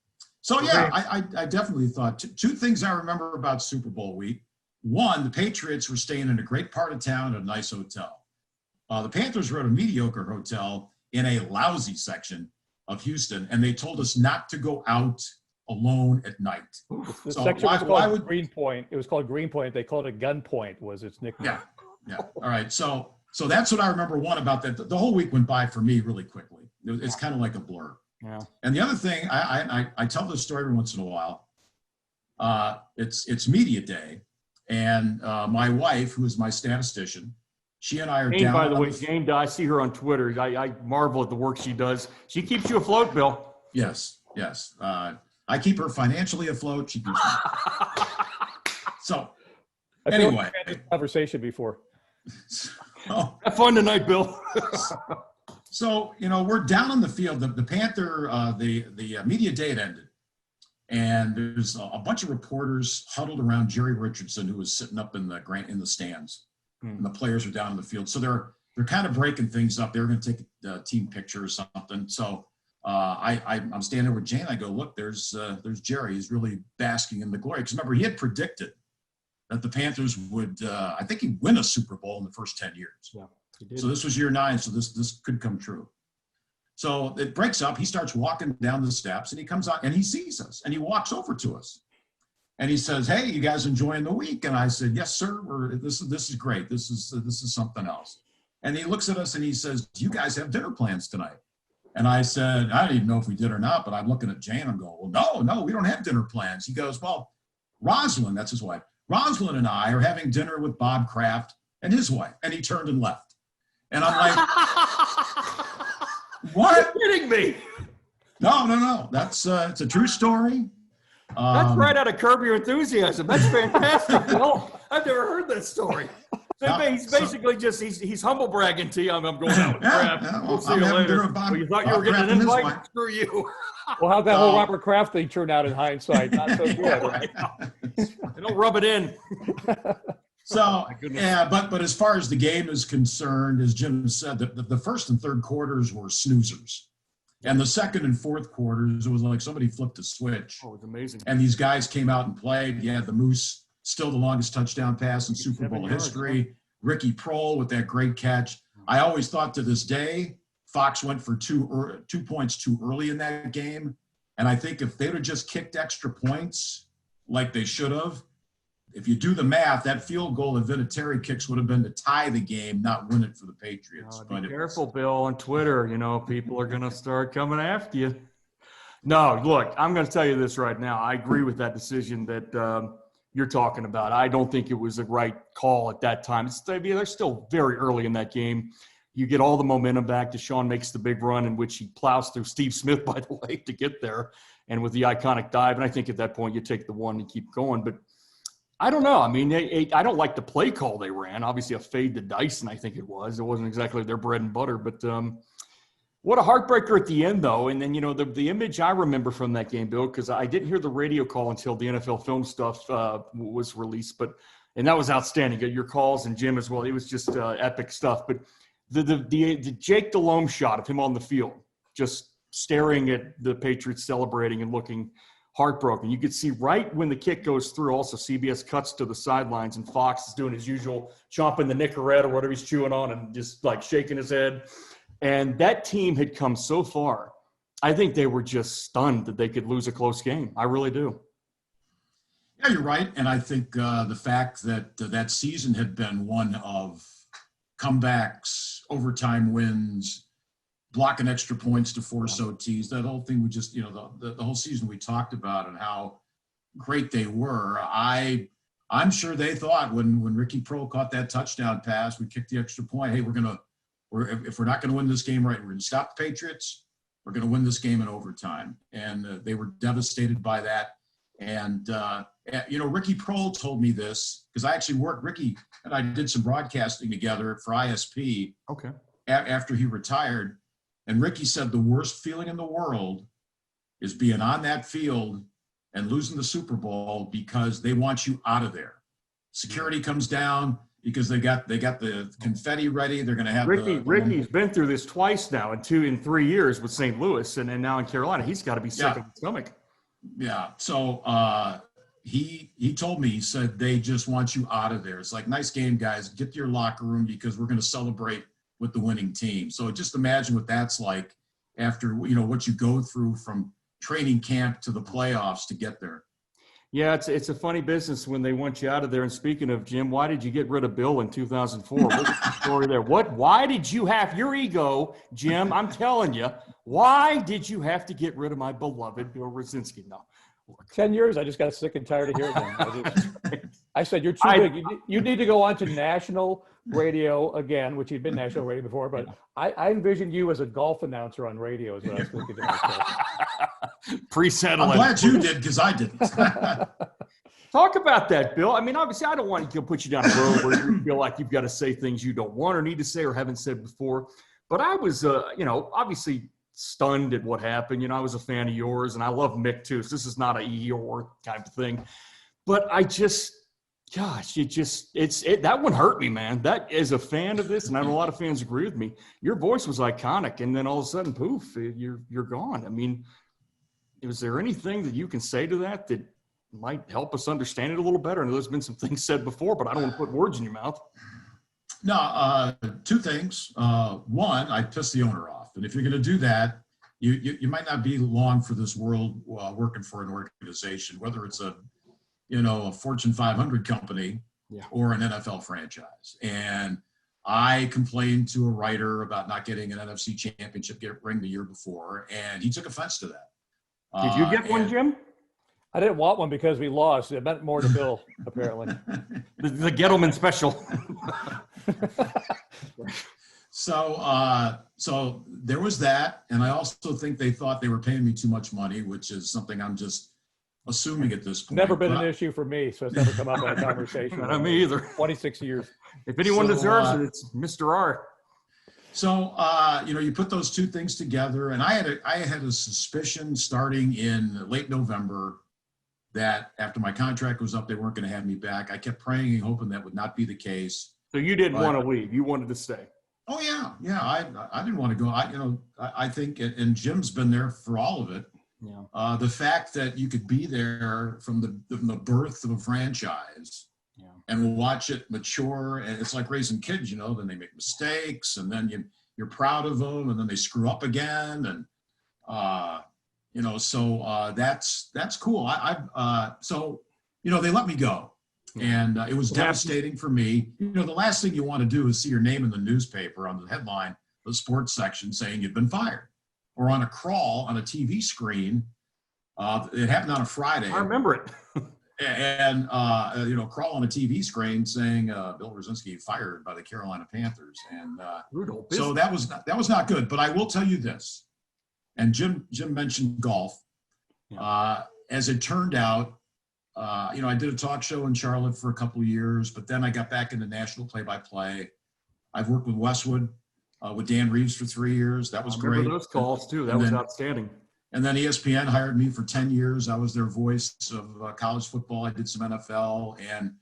So, yeah, I definitely thought two things I remember about Super Bowl week. One, the Patriots were staying in a great part of town at a nice hotel. The Panthers were at a mediocre hotel in a lousy section of Houston, and they told us not to go out alone at night. The section was called Greenpoint. It was called Greenpoint. They called it Gunpoint was its nickname. Yeah. All right. So that's what I remember. One about that. The whole week went by for me really quickly. It's kind of like a blur. Yeah. And the other thing, I tell this story every once in a while. It's media day, and my wife, who is my statistician, she and I are Jane, down. by the way, Jane, I see her on Twitter. I marvel at the work she does. She keeps you afloat, Bill. Yes. I keep her financially afloat. She keeps me. So, anyway. I've had this conversation before. Have fun tonight, Bill. So, we're down on the field. The Panther, the media day had ended. And there's a bunch of reporters huddled around Jerry Richardson, who was sitting up in the stands. And the players are down in the field. So they're kind of breaking things up. They're going to take a team picture or something. So I'm standing there with Jane. I go, look, there's Jerry. He's really basking in the glory. Because remember, he had predicted that the Panthers would, I think he'd win a Super Bowl in the first 10 years. Yeah, he did. So this was year 9. So this could come true. So it breaks up. He starts walking down the steps, and he comes out, and he sees us, and he walks over to us. And he says, "Hey, you guys enjoying the week?" And I said, "Yes, sir. This is great. This is something else." And he looks at us and he says, "Do you guys have dinner plans tonight?" And I said, "I don't even know if we did or not." But I'm looking at Jane. I'm going, "Well, no, we don't have dinner plans." He goes, "Well, Rosalind, that's his wife. Rosalind and I are having dinner with Bob Kraft and his wife." And he turned and left. And I'm like, "What? You're kidding me?" No. That's it's a true story. That's right out of Curb Your Enthusiasm. That's fantastic, Bill. I've never heard that story. So he's basically he's humble bragging to you. I'm going out with Kraft. We'll see you later. Well, you thought you were getting an invite? Screw you. Well, how'd that whole Robert Kraft thing turn out in hindsight? Not so good. Right? Don't rub it in. So, yeah, but as far as the game is concerned, as Jim said, the first and third quarters were snoozers. And the second and fourth quarters, it was like somebody flipped a switch. Oh, it was amazing. And these guys came out and played. Yeah, the Moose, still the longest touchdown pass in Super Bowl history. Ricky Prohl with that great catch. I always thought to this day, Fox went for 2 points too early in that game. And I think if they would have just kicked extra points like they should have, if you do the math, that field goal that Vinatieri kicks would have been to tie the game, not win it for the Patriots. Be careful, Bill, on Twitter. People are going to start coming after you. No, look, I'm going to tell you this right now. I agree with that decision that you're talking about. I don't think it was a right call at that time. They're still very early in that game. You get all the momentum back. Deshaun makes the big run in which he plows through Steve Smith, by the way, to get there, and with the iconic dive. And I think at that point you take the one and keep going. But I don't know. I mean, I don't like the play call they ran. Obviously, a fade to Dyson, I think it was. It wasn't exactly their bread and butter. But what a heartbreaker at the end, though. And then, the image I remember from that game, Bill, because I didn't hear the radio call until the NFL film stuff was released. And that was outstanding. Your calls and Jim as well. It was just epic stuff. But the Jake Delhomme shot of him on the field, just staring at the Patriots celebrating and looking heartbroken. You could see right when the kick goes through, also CBS cuts to the sidelines and Fox is doing his usual chomping the Nicorette or whatever he's chewing on and just like shaking his head. And that team had come so far. I think they were just stunned that they could lose a close game. I really do. Yeah, you're right. And I think the fact that that season had been one of comebacks, overtime wins, blocking extra points to force OTs, that whole thing, we just, the whole season we talked about and how great they were. I'm sure they thought when Ricky Prohl caught that touchdown pass, we kicked the extra point. Hey, if we're not going to win this game right, we're going to stop the Patriots. We're going to win this game in overtime. And they were devastated by that. And, Ricky Prohl told me this because I actually Ricky and I did some broadcasting together for ISP. Okay. After he retired. And Ricky said the worst feeling in the world is being on that field and losing the Super Bowl because they want you out of there. Security comes down because they got the confetti ready. They're going to have Ricky's been through this twice now in 3 years with St. Louis and now in Carolina. He's got to be sick of his stomach. Yeah. So he told me, he said they just want you out of there. It's like, nice game, guys. Get to your locker room because we're going to celebrate with the winning team. So just imagine what that's like after, what you go through from training camp to the playoffs to get there. Yeah, it's a funny business when they want you out of there. And speaking of, Jim, why did you get rid of Bill in 2004? What's the story there? Why did you have your ego, Jim? I'm telling you, why did you have to get rid of my beloved Bill Rosinski? No. 10 years, I just got sick and tired of hearing them. I said, you're too big. You need to go on to national radio again, which you'd been national radio before, but I envisioned you as a golf announcer on radio is what I was thinking to myself. Pre-settling. I'm glad you did because I didn't. Talk about that, Bill. I mean, obviously, I don't want to put you down a road where you feel like you've got to say things you don't want or need to say or haven't said before. But I was, obviously stunned at what happened. I was a fan of yours, and I love Mick too. So this is not a Eeyore type of thing. But I just, gosh, that one hurt me, man. That as a fan of this, and I know a lot of fans agree with me. Your voice was iconic, and then all of a sudden, poof, you're gone. I mean, is there anything that you can say to that might help us understand it a little better? I know there's been some things said before, but I don't want to put words in your mouth. No, two things. One, I pissed the owner off. And if you're going to do that, you might not be long for this world working for an organization, whether it's a Fortune 500 company or an NFL franchise. And I complained to a writer about not getting an NFC championship ring the year before, and he took offense to that. Did you get one, Jim? I didn't want one because we lost. It meant more to Bill, apparently. the Gettleman special. So there was that. And I also think they thought they were paying me too much money, which is something I'm just assuming at this point. Never been an But- issue for me, so it's never come up in a conversation. Not me either. 26 years. If anyone So, deserves it, it's Mr. R. So, you put those two things together, and I had a suspicion starting in late November that after my contract was up, they weren't going to have me back. I kept praying and hoping that would not be the case. So you didn't But- want to leave. You wanted to stay. Oh yeah. I didn't want to go. I think, and Jim's been there for all of it. Yeah. The fact that you could be there from the birth of a franchise, Yeah. and watch it mature, and it's like raising kids. Then they make mistakes, and then you're proud of them, and then they screw up again, and so that's cool. They let me go, and it was devastating for me. The last thing you want to do is see your name in the newspaper on the headline, the sports section, saying you've been fired, or on a crawl on a TV screen. It happened on a Friday. I remember it. And crawl on a TV screen saying Bill Rosinski fired by the Carolina Panthers, and Brutal so business. that was not good. But I will tell you this, and Jim mentioned golf. As it turned out, I did a talk show in Charlotte for a couple of years, but then I got back into national play-by-play. I've worked with Westwood, with Dan Reeves for 3 years. That was I remember great. those calls too. That And was then- outstanding. And then ESPN hired me for 10 years. I was their voice of college football. I did some NFL. And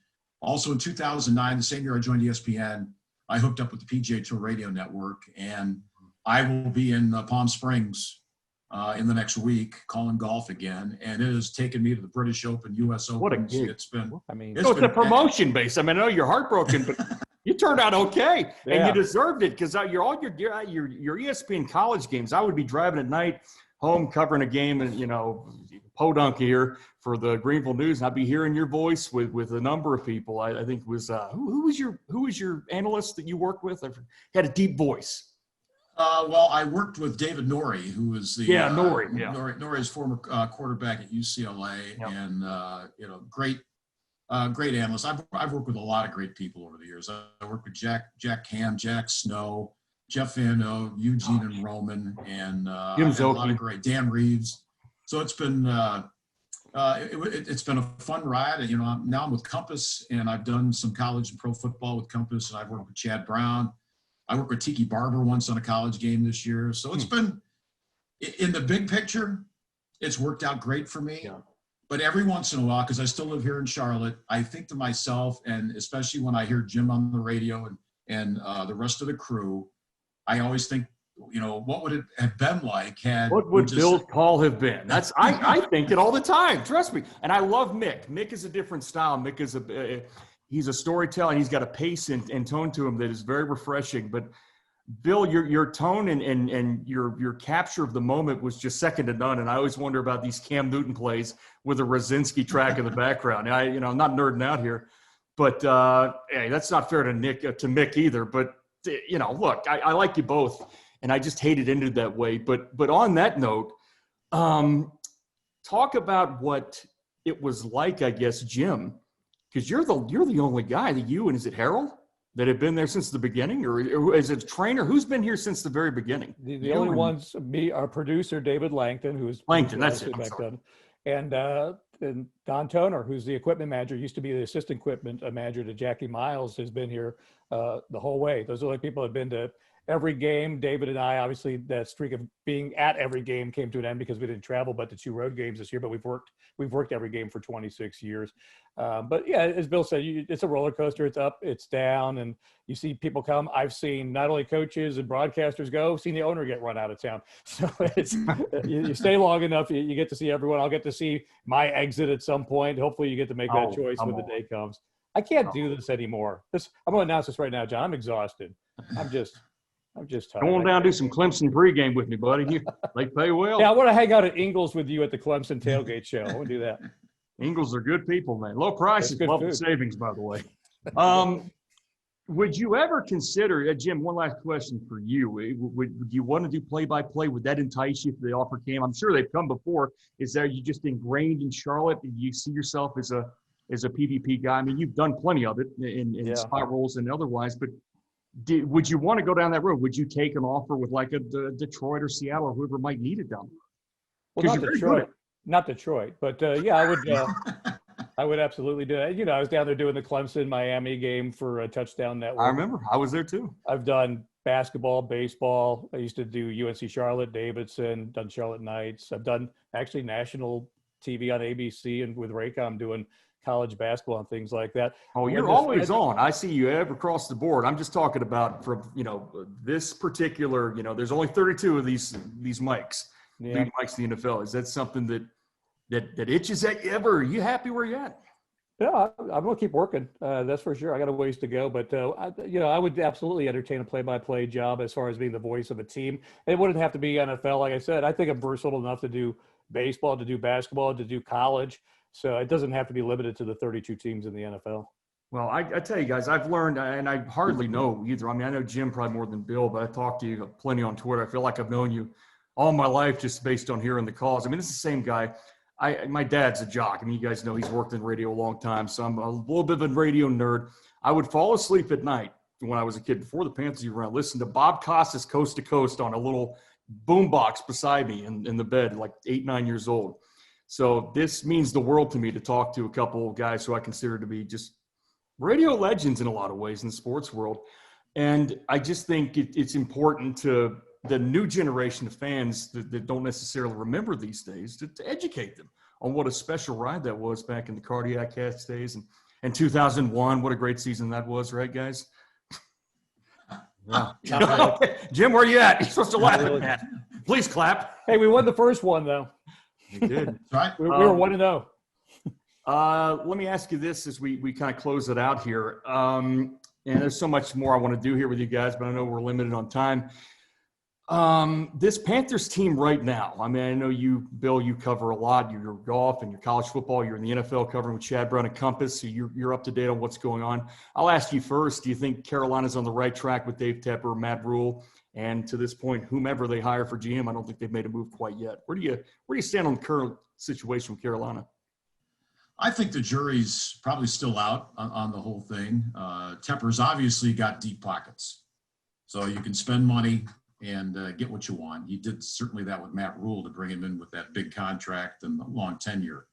also in 2009, the same year I joined ESPN, I hooked up with the PGA Tour Radio Network. And I will be in Palm Springs in the next week calling golf again. And it has taken me to the British Open, US Open. What a gig. It's been, I mean, It's So it's been- a promotion base. I mean, I know you're heartbroken, but you turned out okay, and Yeah. you deserved it because your ESPN college games. I would be driving at night home covering a game, and podunk here for the Greenville News, and I'd be hearing your voice with a number of people. I think it was who was your analyst that you worked with? Had a deep voice. well, I worked with David Norrie, who was the Norrie, yeah. Norrie's former quarterback at UCLA, Yep. and great analyst. I've worked with a lot of great people over the years. I worked with Jack Ham, Jack Snow, Jeff Van O, Eugene and Roman, and Jim I've had a lot Szoke. of great Dan Reeves. So it's been it's been a fun ride. Now I'm with Compass, and I've done some college and pro football with Compass, and I've worked with Chad Brown. I worked with Tiki Barber once on a college game this year. So it's been, in the big picture, it's worked out great for me. Yeah. But every once in a while, because I still live here in Charlotte, I think to myself, and especially when I hear Jim on the radio and the rest of the crew, I always think, what would it have been like had What we would just- Bill's call have been? That's I think it all the time. Trust me. And I love Mick. Mick is a different style. Mick is he's a storyteller, and he's got a pace and tone to him that is very refreshing. But Bill, your tone and your capture of the moment was just second to none. And I always wonder about these Cam Newton plays with a Rosinski track in the background. I'm not nerding out here, but hey, that's not fair to Mick either. But look, I like you both, and I just hate it ended that way. But on that note, talk about what it was like, I guess, Jim, because you're the only guy that you and is it Harold that have been there since the beginning, or is it a trainer? Who's been here since the very beginning? The only ones, our producer, David Langton, who's Langton, that's it. obviously I'm back sorry. then. And Don Toner, who's the equipment manager, used to be the assistant equipment manager to Jackie Miles, has been here the whole way. Those are the people that have been to every game. David and I, obviously, that streak of being at every game came to an end because we didn't travel, but the 2 road games this year. But we've worked every game for 26 years. But yeah, as Bill said, it's a roller coaster. It's up, it's down, and you see people come. I've seen not only coaches and broadcasters go, seen the owner get run out of town. So it's you stay long enough, you get to see everyone. I'll get to see my exit at some point. Hopefully, you get to make that choice when the day comes. I can't do this anymore. I'm going to announce this right now, John. I'm exhausted. I'm just tired. Come on down, do some Clemson pregame with me, buddy. They pay well. Yeah, I want to hang out at Ingles with you at the Clemson tailgate show. I want to do that. Ingles are good people, man. Low prices, That's good love the food. savings, by the way. Would you ever consider, Jim, one last question for you. Would you want to do play-by-play? Would that entice you if the offer came? I'm sure they've come before. Is that you just ingrained in Charlotte? Do you see yourself as a PvP guy? I mean, you've done plenty of it in spot roles and otherwise, but would you want to go down that road? Would you take an offer with like a Detroit or Seattle or whoever might need it down there? Well, not you're very Detroit. good. Not Detroit, but yeah, I would absolutely do it. I was down there doing the Clemson Miami game for a Touchdown Network. I remember. I was there too. I've done basketball, baseball. I used to do UNC Charlotte, Davidson, done Charlotte Knights. I've done actually national TV on ABC and with Raycom doing college basketball and things like that. Oh, you're always on. I see you ever across the board. I'm just talking about from, this particular, there's only 32 of these mics, lead mics in the NFL. Is that something that itches at you ever? Are you happy where you're at? Yeah, I'm going to keep working. That's for sure. I got a ways to go, but I would absolutely entertain a play-by-play job as far as being the voice of a team. It wouldn't have to be NFL. Like I said, I think I'm versatile enough to do baseball, to do basketball, to do college. So it doesn't have to be limited to the 32 teams in the NFL. Well, I tell you guys, I've learned, and I hardly know either. I mean, I know Jim probably more than Bill, but I talk to you plenty on Twitter. I feel like I've known you all my life just based on hearing the calls. I mean, it's the same guy. My dad's a jock. I mean, you guys know he's worked in radio a long time, so I'm a little bit of a radio nerd. I would fall asleep at night when I was a kid before the Panthers were around, listen to Bob Costas Coast to Coast on a little boombox beside me in the bed, like 8, 9 years old. So this means the world to me to talk to a couple of guys who I consider to be just radio legends in a lot of ways in the sports world. And I just think it's important to the new generation of fans that don't necessarily remember these days to educate them on what a special ride that was back in the Cardiac Cats days and 2001. What a great season that was, right, guys? Yeah. Jim, where you at? You're supposed to laugh at that. Please clap. Hey, we won the first one, though. We did. Right. We were 1-0. Let me ask you this as we kind of close it out here. And there's so much more I want to do here with you guys, but I know we're limited on time. This Panthers team right now, I mean, I know you, Bill, you cover a lot. You're golf and your college football. You're in the NFL covering with Chad Brown and Compass, so you're up to date on what's going on. I'll ask you first, do you think Carolina's on the right track with Dave Tepper, Matt Rule, and to this point, whomever they hire for GM? I don't think they've made a move quite yet. Where do you stand on the current situation with Carolina? I think the jury's probably still out on the whole thing. Tepper's obviously got deep pockets, so you can spend money and get what you want. He did certainly that with Matt Rule to bring him in with that big contract and the long tenure.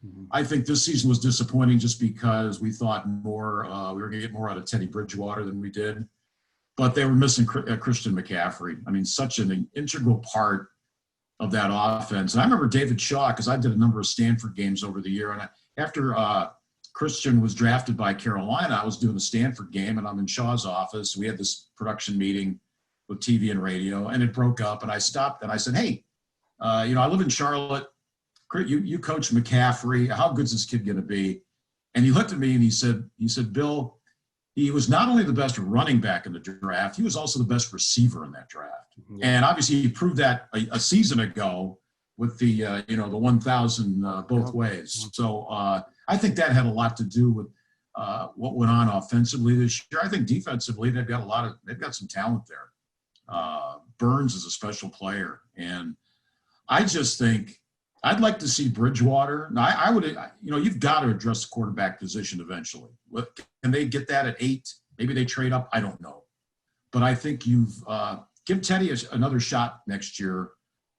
Mm-hmm. I think this season was disappointing just because we thought more, we were going to get more out of Teddy Bridgewater than we did. But they were missing Christian McCaffrey. I mean, such an integral part of that offense. And I remember David Shaw, because I did a number of Stanford games over the year. And after Christian was drafted by Carolina, I was doing a Stanford game, and I'm in Shaw's office. We had this production meeting with TV and radio, and it broke up. And I stopped and I said, hey, I live in Charlotte. You coach McCaffrey. How good's this kid going to be? And he looked at me and he said, Bill, he was not only the best running back in the draft, he was also the best receiver in that draft. Yeah. And obviously he proved that a season ago with the 1,000 both ways. So I think that had a lot to do with what went on offensively this year. I think defensively they've got some talent there. Burns is a special player, and I just think I'd like to see Bridgewater. Now, I would, you've got to address the quarterback position eventually. Can they get that at 8? Maybe they trade up. I don't know, but I think you've give Teddy another shot next year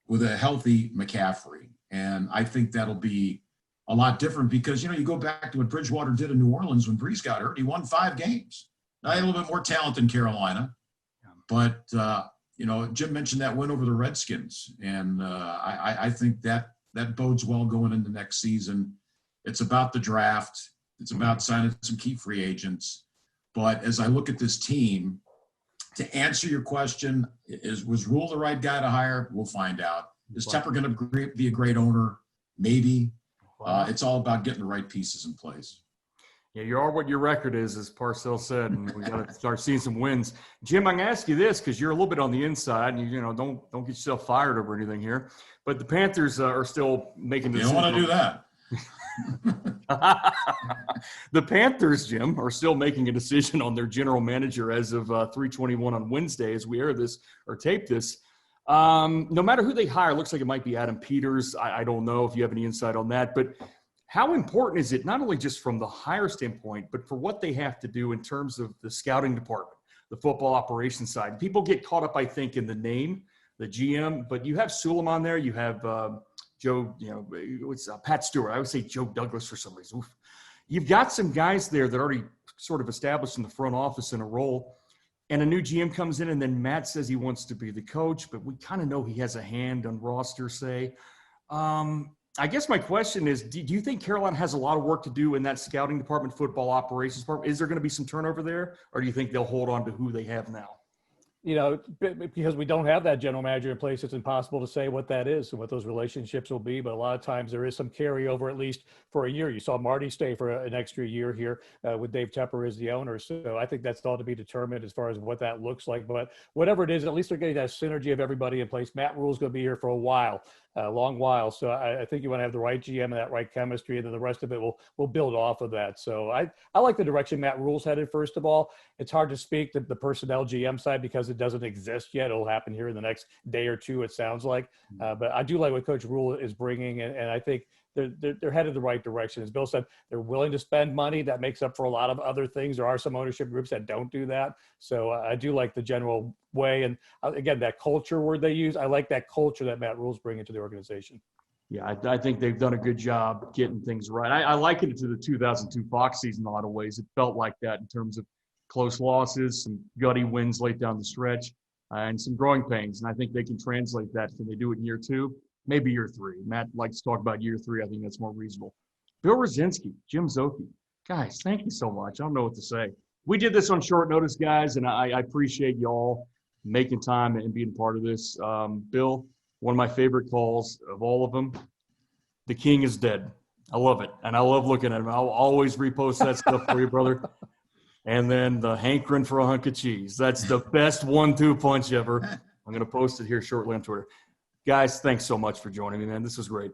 with a healthy McCaffrey, and I think that'll be a lot different because you go back to what Bridgewater did in New Orleans when Brees got hurt. He won 5 games. Now, he had a little bit more talent than Carolina. But, Jim mentioned that win over the Redskins, and I think that bodes well going into next season. It's about the draft. It's about signing some key free agents. But as I look at this team, to answer your question, was Rule the right guy to hire? We'll find out. Is Tepper going to be a great owner? Maybe. It's all about getting the right pieces in place. Yeah, you are what your record is, as Parcells said, and we got to start seeing some wins. Jim, I'm going to ask you this because you're a little bit on the inside, and don't get yourself fired over anything here. But the Panthers are still making decisions. You don't want to do that. The Panthers, Jim, are still making a decision on their general manager as of 3/21 on Wednesday, as we air this or tape this. No matter who they hire, it looks like it might be Adam Peters. I don't know if you have any insight on that, but how important is it, not only just from the hire standpoint, but for what they have to do in terms of the scouting department, the football operations side? People get caught up, I think, in the name, the GM, but you have Suleiman there, you have Joe, it's Pat Stewart. I would say Joe Douglas for some reason. Oof. You've got some guys there that are already sort of established in the front office in a role, and a new GM comes in, and then Matt says he wants to be the coach, but we kind of know he has a hand on roster, say. I guess my question is, do you think Carolina has a lot of work to do in that scouting department, football operations department? Is there going to be some turnover there, or do you think they'll hold on to who they have now? Because we don't have that general manager in place, it's impossible to say what that is and what those relationships will be. But a lot of times there is some carryover, at least for a year. You saw Marty stay for an extra year here with Dave Tepper as the owner. So I think that's all to be determined as far as what that looks like. But whatever it is, at least they're getting that synergy of everybody in place. Matt Rule's going to be here for a long while. So I think you want to have the right GM and that right chemistry, and then the rest of it will build off of that. So I like the direction Matt Rule's headed. First of all, it's hard to speak the personnel GM side because it doesn't exist yet. It'll happen here in the next day or two, it sounds like. But I do like what Coach Rule is bringing, and I think they're headed the right direction. As Bill said, they're willing to spend money. That makes up for a lot of other things. There are some ownership groups that don't do that. So I do like the general way. And again, that culture word they use, I like that culture that Matt Rule's bringing to the organization. Yeah, I think they've done a good job getting things right. I liken it to the 2002 Fox season in a lot of ways. It felt like that in terms of close losses, some gutty wins late down the stretch, and some growing pains. And I think they can translate that. Can they do it in year 2? Maybe year 3. Matt likes to talk about year 3. I think that's more reasonable. Bill Rosinski, Jim Szoke. Guys, thank you so much. I don't know what to say. We did this on short notice, guys, and I appreciate y'all making time and being part of this. Bill, one of my favorite calls of all of them, the king is dead. I love it, and I love looking at him. I'll always repost that stuff for you, brother. And then the hankering for a hunk of cheese. That's the best 1-2 punch ever. I'm going to post it here shortly on Twitter. Guys, thanks so much for joining me, man. This was great.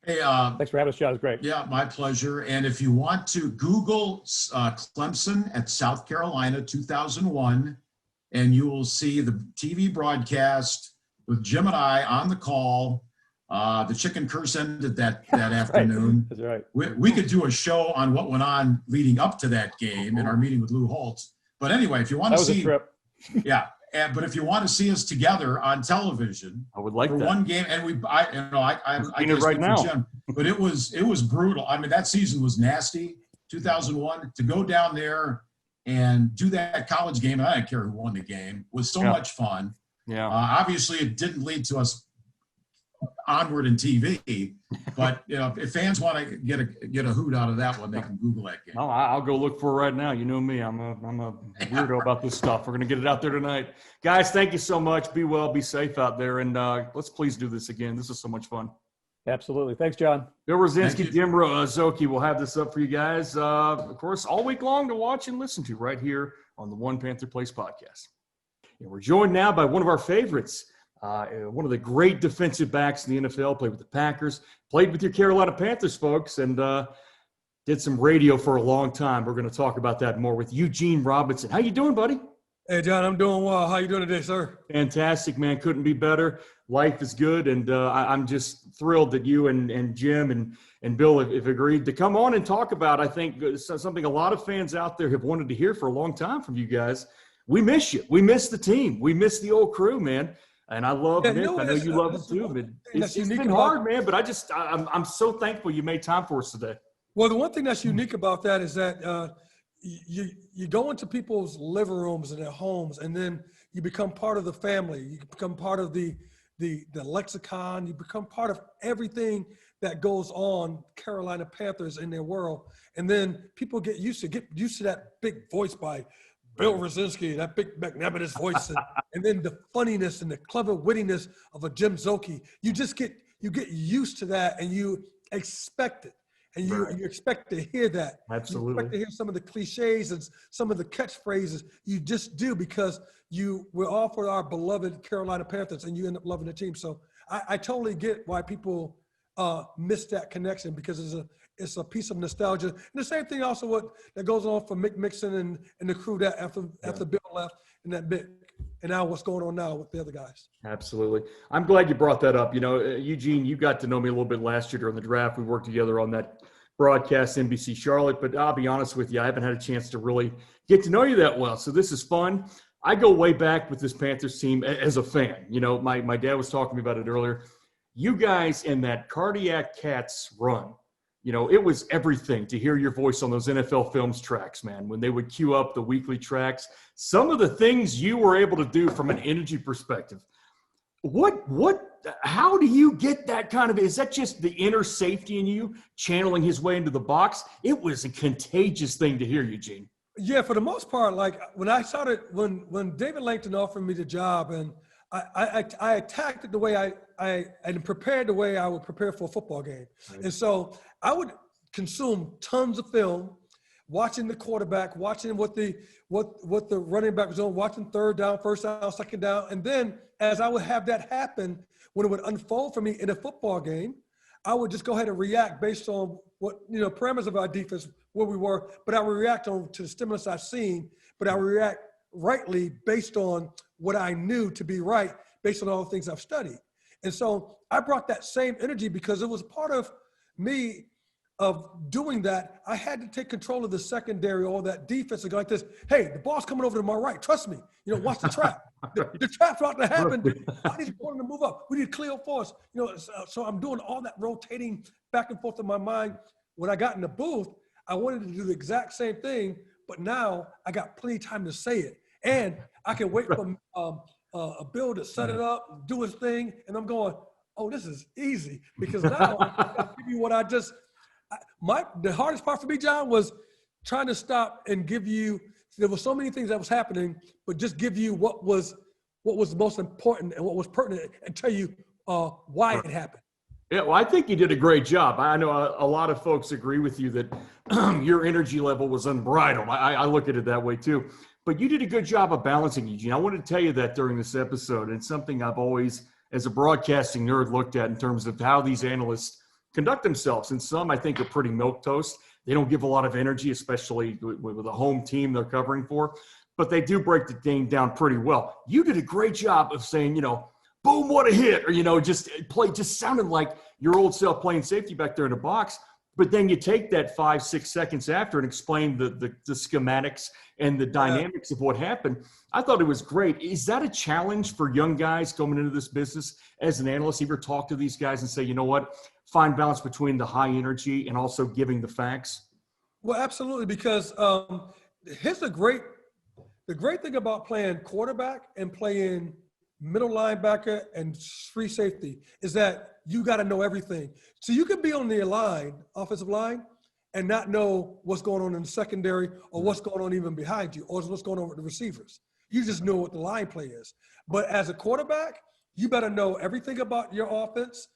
Hey, thanks for having us, John. It was great. Yeah, my pleasure. And if you want to Google Clemson at South Carolina 2001, and you will see the TV broadcast with Jim and I on the call. The chicken curse ended that afternoon. That's right. We could do a show on what went on leading up to that game in our meeting with Lou Holtz. But anyway, if you want to see, a trip. Yeah. But if you want to see us together on television, I would like for that. one game, and I it right now. Jim, but it was brutal. I mean, that season was nasty. 2001 to go down there and do that college game. And I don't care who won the game. Was so much fun. Yeah. Obviously, it didn't lead to us onward in TV, but if fans want to get a hoot out of that one, they can Google that game. Oh, I'll go look for it right now. You know me, I'm a weirdo about this stuff. We're gonna get it out there tonight, guys. Thank you so much. Be well, be safe out there, and let's please do this again. This is so much fun. Absolutely. Thanks, John. Bill Rosinski, Jim Szoke will have this up for you guys, of course, all week long to watch and listen to right here on the One Panther Place podcast. And we're joined now by one of our favorites. One of the great defensive backs in the NFL, played with the Packers, played with your Carolina Panthers, folks, and did some radio for a long time. We're going to talk about that more with Eugene Robinson. How you doing, buddy? Hey, John, I'm doing well. How you doing today, sir? Fantastic, man. Couldn't be better. Life is good, and I'm just thrilled that you and Jim and Bill have agreed to come on and talk about, I think, something a lot of fans out there have wanted to hear for a long time from you guys. We miss you. We miss the team. We miss the old crew, man. And I love Nick. I know you love it too. But it's been hard, man. But I'm so thankful you made time for us today. Well, the one thing that's unique about that is that you go into people's living rooms and their homes, and then you become part of the family. You become part of the lexicon. You become part of everything that goes on Carolina Panthers in their world. And then people get used to that big voice by Bill Rosinski, that big magnanimous voice, and then the funniness and the clever wittiness of a Jim Szoke. You get used to that, and you expect it, and you expect to hear that. Absolutely. You expect to hear some of the cliches and some of the catchphrases. You just do, because we're all for our beloved Carolina Panthers, and you end up loving the team. So I totally get why people miss that connection, because it's a piece of nostalgia. And the same thing also that goes on for Mick Mixon and the crew that after Bill left, and that bit, and now what's going on now with the other guys. Absolutely. I'm glad you brought that up. Eugene, you got to know me a little bit last year during the draft. We worked together on that broadcast, NBC Charlotte, but I'll be honest with you, I haven't had a chance to really get to know you that well. So this is fun. I go way back with this Panthers team as a fan. My dad was talking to me about it earlier. you guys in that cardiac cats run, it was everything to hear your voice on those NFL Films tracks, man, when they would queue up the weekly tracks. Some of the things you were able to do from an energy perspective. How do you get that kind of, is that just the inner safety in you channeling his way into the box? It was a contagious thing to hear, Eugene. Yeah, for the most part, like when I started, when David Langton offered me the job, and I attacked it the way I prepared the way I would prepare for a football game. Right. And so I would consume tons of film, watching the quarterback, watching what the running back was doing, watching third down, first down, second down. And then as I would have that happen, when it would unfold for me in a football game, I would just go ahead and react based on what, parameters of our defense, where we were, but I would react to the stimulus I've seen, but I would react rightly based on what I knew to be right, based on all the things I've studied. And so I brought that same energy because it was part of me of doing that. I had to take control of the secondary, all that defense, and go like this: hey, the ball's coming over to my right. Trust me. Watch the trap. The trap's about to happen. I need to move up. We need clear force. So I'm doing all that rotating back and forth in my mind. When I got in the booth, I wanted to do the exact same thing, but now I got plenty of time to say it. And I can wait for Bill to set it up, do his thing, and I'm going, oh, this is easy, because now I can give you what the hardest part for me, John, was trying to stop and give you, there were so many things that was happening, but just give you what was most important and what was pertinent, and tell you why it happened. Yeah, well, I think you did a great job. I know a lot of folks agree with you that your energy level was unbridled. I look at it that way too. But you did a good job of balancing, Eugene. I wanted to tell you that during this episode. And it's something I've always, as a broadcasting nerd, looked at in terms of how these analysts conduct themselves. And some, I think, are pretty milquetoast. They don't give a lot of energy, especially with a home team they're covering for. But they do break the game down pretty well. You did a great job of saying, boom, what a hit, or, just sounded like your old self playing safety back there in the box. But then you take that 5-6 seconds after and explain the schematics and the dynamics of what happened. I thought it was great. Is that a challenge for young guys coming into this business as an analyst? You ever talk to these guys and say, you know what, find balance between the high energy and also giving the facts? Well, absolutely, because here's the great thing about playing quarterback and playing middle linebacker and free safety is that you got to know everything. So you could be on the offensive line, and not know what's going on in the secondary, or what's going on even behind you, or what's going on with the receivers. You just know what the line play is. But as a quarterback, you better know everything about your offense,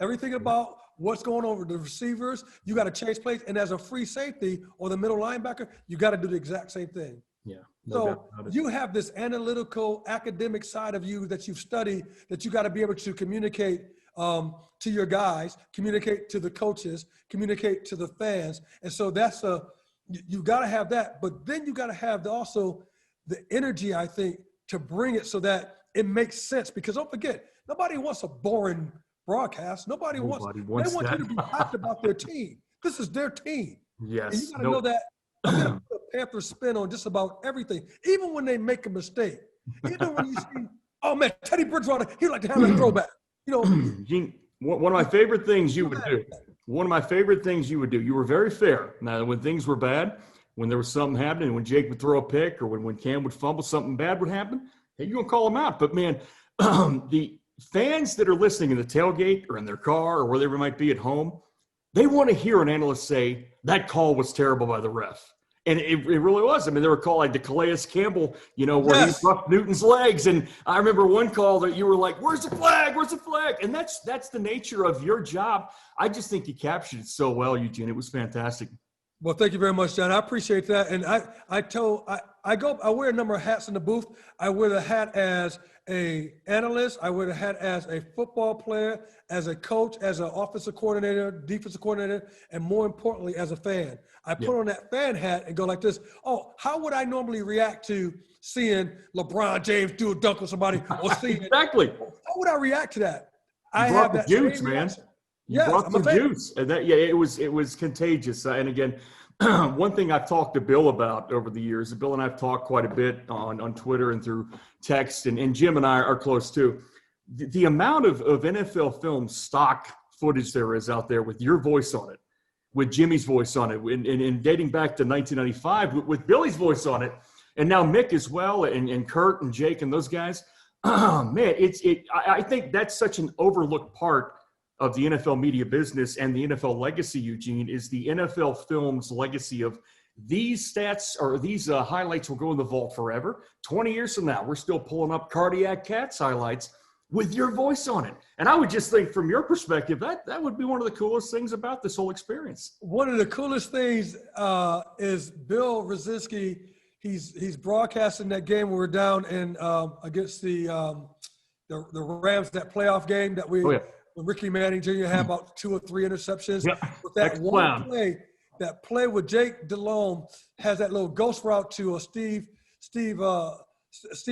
everything about what's going on with the receivers. You got to change plays. And as a free safety or the middle linebacker, you got to do the exact same thing. Yeah. So you have this analytical, academic side of you that you've studied, that you got to be able to communicate to your guys, communicate to the coaches, communicate to the fans. And so you got to have that, but then you got to have also the energy, I think, to bring it so that it makes sense. Because don't forget, nobody wants a boring broadcast. Nobody wants they want you to be hyped about their team. This is their team. Yes. And you got to know that I'm going to put a Panther spin on just about everything, even when they make a mistake. Even when you see, oh man, Teddy Bridgewater, he'd like to have a throwback. Gene, one of my favorite things you would do. You were very fair. Now, when things were bad, when there was something happening, when Jake would throw a pick, or when Cam would fumble, something bad would happen, hey, you're going to call them out. But, man, the fans that are listening in the tailgate or in their car or wherever it might be at home, they want to hear an analyst say, that call was terrible by the ref. And it really was. I mean, there were calls like the Calais Campbell, where he roughed Newton's legs. And I remember one call that you were like, where's the flag? Where's the flag? And that's the nature of your job. I just think you captured it so well, Eugene. It was fantastic. Well, thank you very much, John. I appreciate that. And I wear a number of hats in the booth. I wear the hat as an analyst. I wear the hat as a football player, as a coach, as an offensive coordinator, defensive coordinator, and more importantly, as a fan. I put on that fan hat and go like this: oh, how would I normally react to seeing LeBron James do a dunk with somebody, or seeing exactly? How would I react to that? I have that juice, man. You brought the juice. And it was contagious. And again, one thing I've talked to Bill about over the years, Bill and I've talked quite a bit on Twitter and through text, and Jim and I are close too. the amount of NFL film stock footage there is out there with your voice on it, with Jimmy's voice on it, and dating back to 1995 with Billy's voice on it, and now Mick as well, and Kurt and Jake and those guys. Oh, man, I think that's such an overlooked part of the NFL media business and the NFL legacy, Eugene, is the NFL film's legacy of these stats or these highlights will go in the vault forever. 20 years from now, we're still pulling up cardiac cats highlights with your voice on it. And I would just think from your perspective, that would be one of the coolest things about this whole experience. One of the coolest things is Bill Rosinski. He's broadcasting that game when we're down in against the Rams, that playoff game that when Ricky Manning Jr. had about 2 or 3 interceptions. Yeah. With that one play, that play with Jake Delhomme has that little ghost route to Steve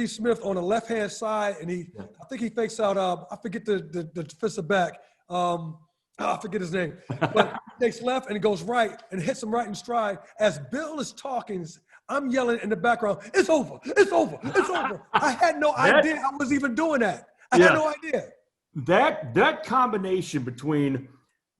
Smith on the left-hand side, and I think he fakes out. I forget the defensive back. I forget his name, but takes left and goes right and hits him right in stride. As Bill is talking, I'm yelling in the background, "It's over! It's over! It's over!" I had no idea I was even doing that. I had no idea. That combination between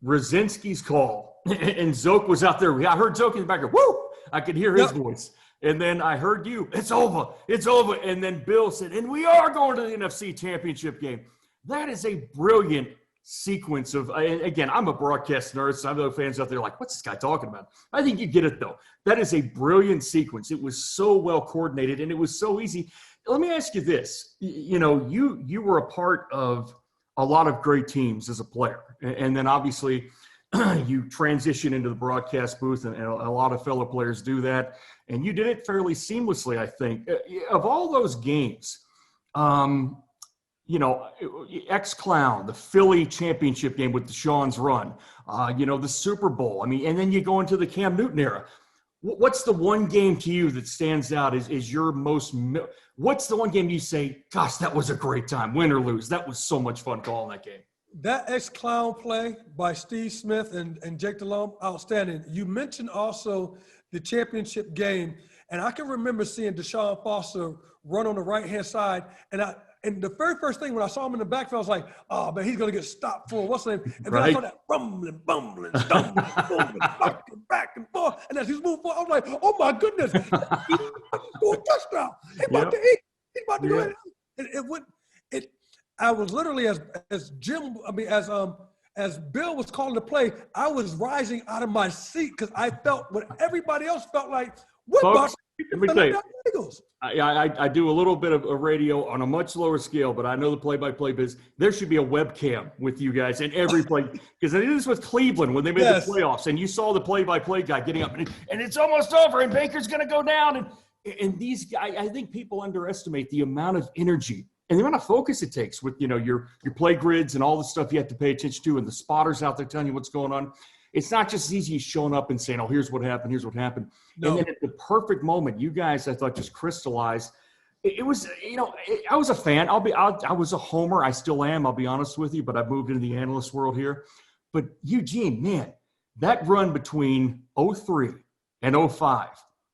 Rosinski's call and Szoke was out there. I heard Szoke in the background. Woo! I could hear his voice. And then I heard you. It's over. It's over. And then Bill said, and we are going to the NFC Championship game. That is a brilliant sequence of, and again, I'm a broadcast nerd, so I know fans out there like, what's this guy talking about? I think you get it, though. That is a brilliant sequence. It was so well coordinated, and it was so easy. Let me ask you this. You were a part of a lot of great teams as a player, and then obviously you transition into the broadcast booth, and a lot of fellow players do that, and you did it fairly seamlessly, I think. Of all those games, X-Clown, the Philly championship game with Deshaun's run, the Super Bowl. I mean, and then you go into the Cam Newton era. What's the one game to you that stands out is your most – what's the one game you say, gosh, that was a great time, win or lose? That was so much fun calling that game. That X-Clown play by Steve Smith and Jake Delhomme, outstanding. You mentioned also the championship game, and I can remember seeing Deshaun Foster run on the right-hand side, and the very first thing when I saw him in the backfield, I was like, oh, man, he's going to get stopped for what's the name? And then I saw that rumbling, bumbling, stumbling, bumbling, back and forth. And as he's moving forward, I was like, oh, my goodness. He's going touchdown. He's about to eat. He's about to go in. I was literally as Bill was calling the play, I was rising out of my seat because I felt what everybody else felt like. What about let me tell you, I do a little bit of a radio on a much lower scale, but I know the play-by-play business. There should be a webcam with you guys in every play because I did this with Cleveland when they made the playoffs, and you saw the play-by-play guy getting up, and it's almost over, and Baker's going to go down, and these guys. I think people underestimate the amount of energy and the amount of focus it takes with your play grids and all the stuff you have to pay attention to, and the spotters out there telling you what's going on. It's not just as easy as showing up and saying, oh, here's what happened, here's what happened. No. And then at the perfect moment, you guys, I thought, just crystallized. It was, I was a fan. I was a homer. I still am, I'll be honest with you, but I've moved into the analyst world here. But Eugene, man, that run between 03 and 05,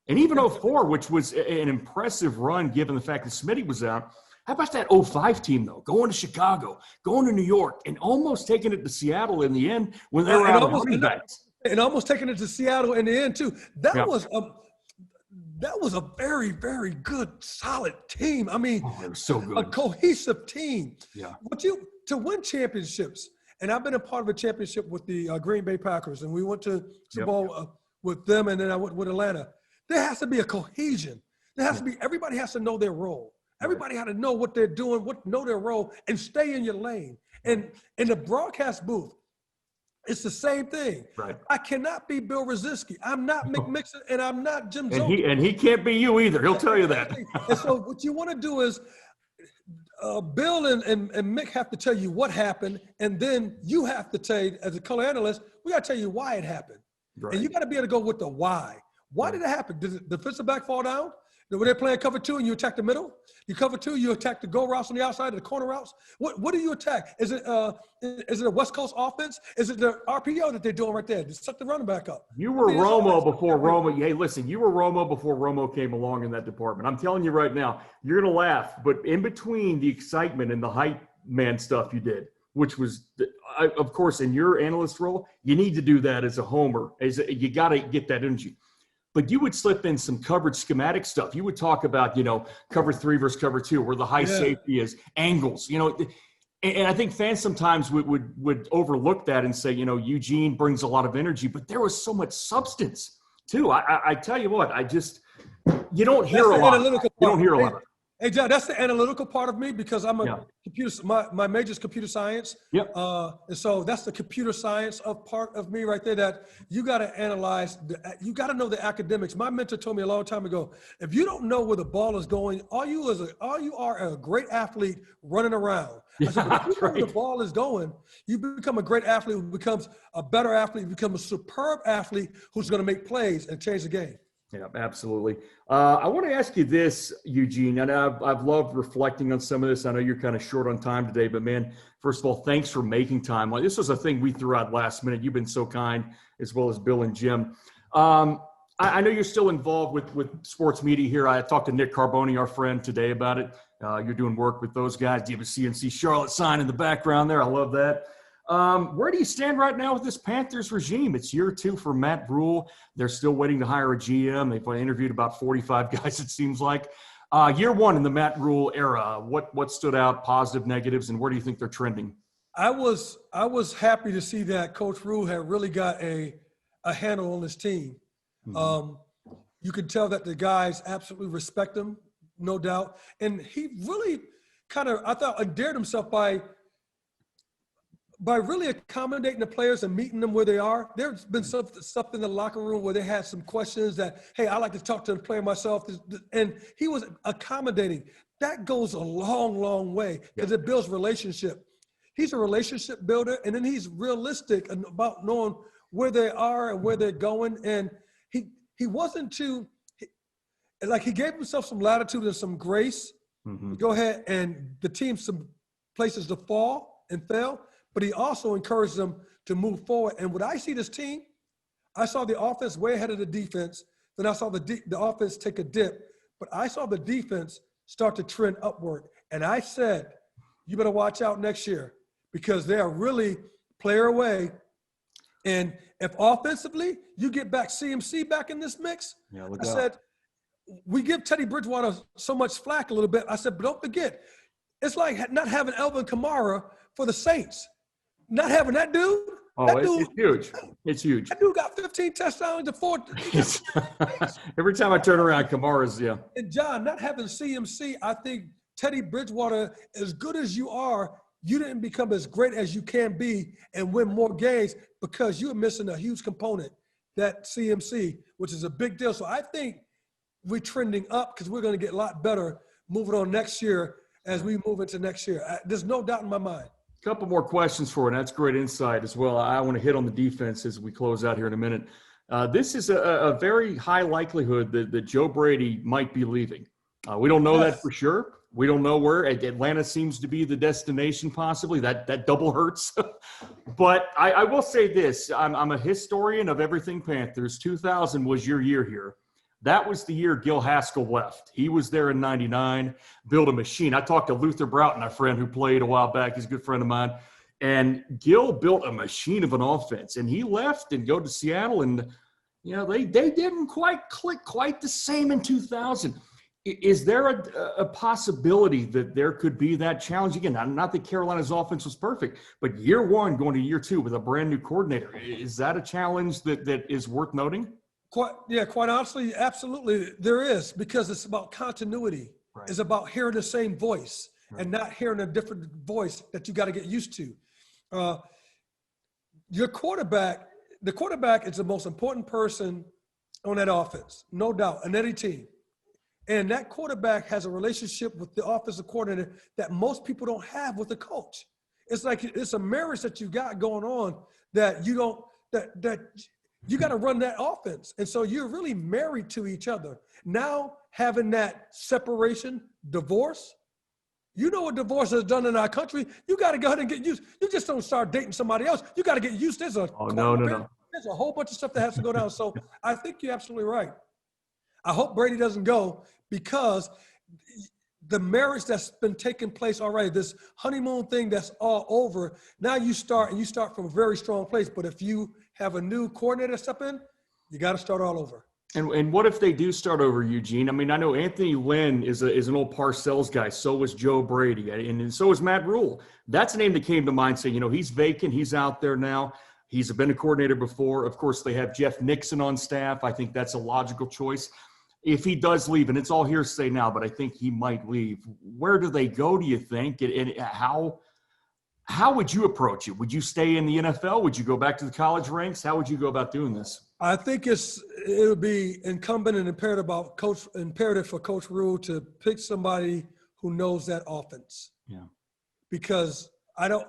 and even 04, which was an impressive run given the fact that Smitty was out. How about that 05 team, though, going to Chicago, going to New York, and almost taking it to Seattle in the end when they were out of running backs? And almost taking it to Seattle in the end, too. That was a very, very good, solid team. I mean, it was so good. A cohesive team. Yeah. But to win championships, and I've been a part of a championship with the Green Bay Packers, and we went to Super Bowl with them, and then I went with Atlanta. There has to be a cohesion. There has to be – everybody has to know their role. Everybody had to know what they're doing, know their role, and stay in your lane. And in the broadcast booth, it's the same thing. Right. I cannot be Bill Rosinski. I'm not Mick Mixon, and I'm not Jim Szoke. And he can't be you either. He'll tell you that. And so what you want to do is Bill and Mick have to tell you what happened, and then you have to tell, as a color analyst, we got to tell you why it happened. Right. And you got to be able to go with the why. Why did it happen? Did the defensive back fall down? Were they playing cover 2 and you attack the middle? You cover 2, you attack the go routes on the outside, the corner routes. What do you attack? Is it a West Coast offense? Is it the RPO that they're doing right there? Just set the running back up. You were Romo before Romo. Hey, listen, you were Romo before Romo came along in that department. I'm telling you right now, you're going to laugh, but in between the excitement and the hype man stuff you did, which was, of course, in your analyst role, you need to do that as a homer. You got to get that energy. But you would slip in some coverage schematic stuff. You would talk about, cover 3 versus cover 2, where the high safety is, angles, and I think fans sometimes would overlook that and say, Eugene brings a lot of energy, but there was so much substance too. I tell you what, you don't hear a lot. You don't hear a lot. Hey, John, that's the analytical part of me because I'm a computer. My major is computer science. Yep. And so that's the computer science part of me right there. That you got to analyze. You got to know the academics. My mentor told me a long time ago, if you don't know where the ball is going, all you are a great athlete running around. I said, but if you know where the ball is going, you become a great athlete who becomes a better athlete, become a superb athlete who's going to make plays and change the game. Yeah, absolutely. I want to ask you this, Eugene, and I've loved reflecting on some of this. I know you're kind of short on time today, but man, first of all, thanks for making time. This was a thing we threw out last minute. You've been so kind, as well as Bill and Jim. I know you're still involved with sports media here. I talked to Nick Carboni, our friend, today about it. You're doing work with those guys. You have a CNC Charlotte sign in the background there. I love that. Where do you stand right now with this Panthers regime? It's year 2 for Matt Rule. They're still waiting to hire a GM. They've interviewed about 45 guys, it seems like. Year 1 in the Matt Rule era, what stood out, positive, negatives, and where do you think they're trending? I was happy to see that Coach Rule had really got a handle on his team. Mm-hmm. You could tell that the guys absolutely respect him, no doubt. And he really I thought, endeared himself by really accommodating the players and meeting them where they are. There's been stuff in the locker room where they had some questions that, hey, I like to talk to the player myself. And he was accommodating. That goes a long, long way because it builds relationship. He's a relationship builder, and then he's realistic about knowing where they are and where they're going. And he wasn't too – he gave himself some latitude and some grace. Mm-hmm. Go ahead and the team some places to fall and fail. But he also encouraged them to move forward. And when I see this team, I saw the offense way ahead of the defense. Then I saw the offense take a dip. But I saw the defense start to trend upward. And I said, you better watch out next year because they are really player away. And if offensively you get back CMC back in this mix, I said, we give Teddy Bridgewater so much flack a little bit. I said, but don't forget, it's like not having Alvin Kamara for the Saints. Not having that dude. Oh, it's huge. It's huge. That dude got 15 touchdowns to 4. Every time I turn around, Kamara's, And John, not having CMC, I think Teddy Bridgewater, as good as you are, you didn't become as great as you can be and win more games because you're missing a huge component, that CMC, which is a big deal. So I think we're trending up because we're going to get a lot better moving on next year as we move into next year. There's no doubt in my mind. A couple more questions for you, and that's great insight as well. I want to hit on the defense as we close out here in a minute. This is a very high likelihood that Joe Brady might be leaving. We don't know that for sure. We don't know where. Atlanta seems to be the destination possibly. That double hurts. But I will say this. I'm a historian of everything Panthers. 2000 was your year here. That was the year Gil Haskell left. He was there in 99, built a machine. I talked to Luther Broughton, our friend who played a while back. He's a good friend of mine. And Gil built a machine of an offense. And he left and go to Seattle. And, they didn't quite click quite the same in 2000. Is there a possibility that there could be that challenge again? Not that Carolina's offense was perfect, but year 1 going to year 2 with a brand new coordinator. Is that a challenge that is worth noting? Quite honestly, absolutely there is, because it's about continuity. Right. It's about hearing the same voice and not hearing a different voice that you got to get used to. The quarterback is the most important person on that offense, no doubt, on any team. And that quarterback has a relationship with the offensive coordinator that most people don't have with the coach. It's like it's a marriage that you got going on that you don't that you got to run that offense. And so you're really married to each other. Now having that separation, divorce, you know what divorce has done in our country. You got to go ahead and get used. You just don't start dating somebody else. You got to get used. There's a whole bunch of stuff that has to go down. So I think you're absolutely right. I hope Brady doesn't go because the marriage that's been taking place already, this honeymoon thing that's all over. Now you start from a very strong place. But if you have a new coordinator step in, you got to start all over. And what if they do start over, Eugene? I mean, I know Anthony Lynn is an old Parcells guy. So was Joe Brady, and so is Matt Rule. That's a name that came to mind. Saying, he's vacant. He's out there now. He's been a coordinator before. Of course, they have Jeff Nixon on staff. I think that's a logical choice. If he does leave, and it's all hearsay now, but I think he might leave. Where do they go, do you think? And how would you approach it? Would you stay in the NFL? Would you go back to the college ranks? How would you go about doing this? I think it would be incumbent and imperative for Coach Rule to pick somebody who knows that offense. Yeah. Because I don't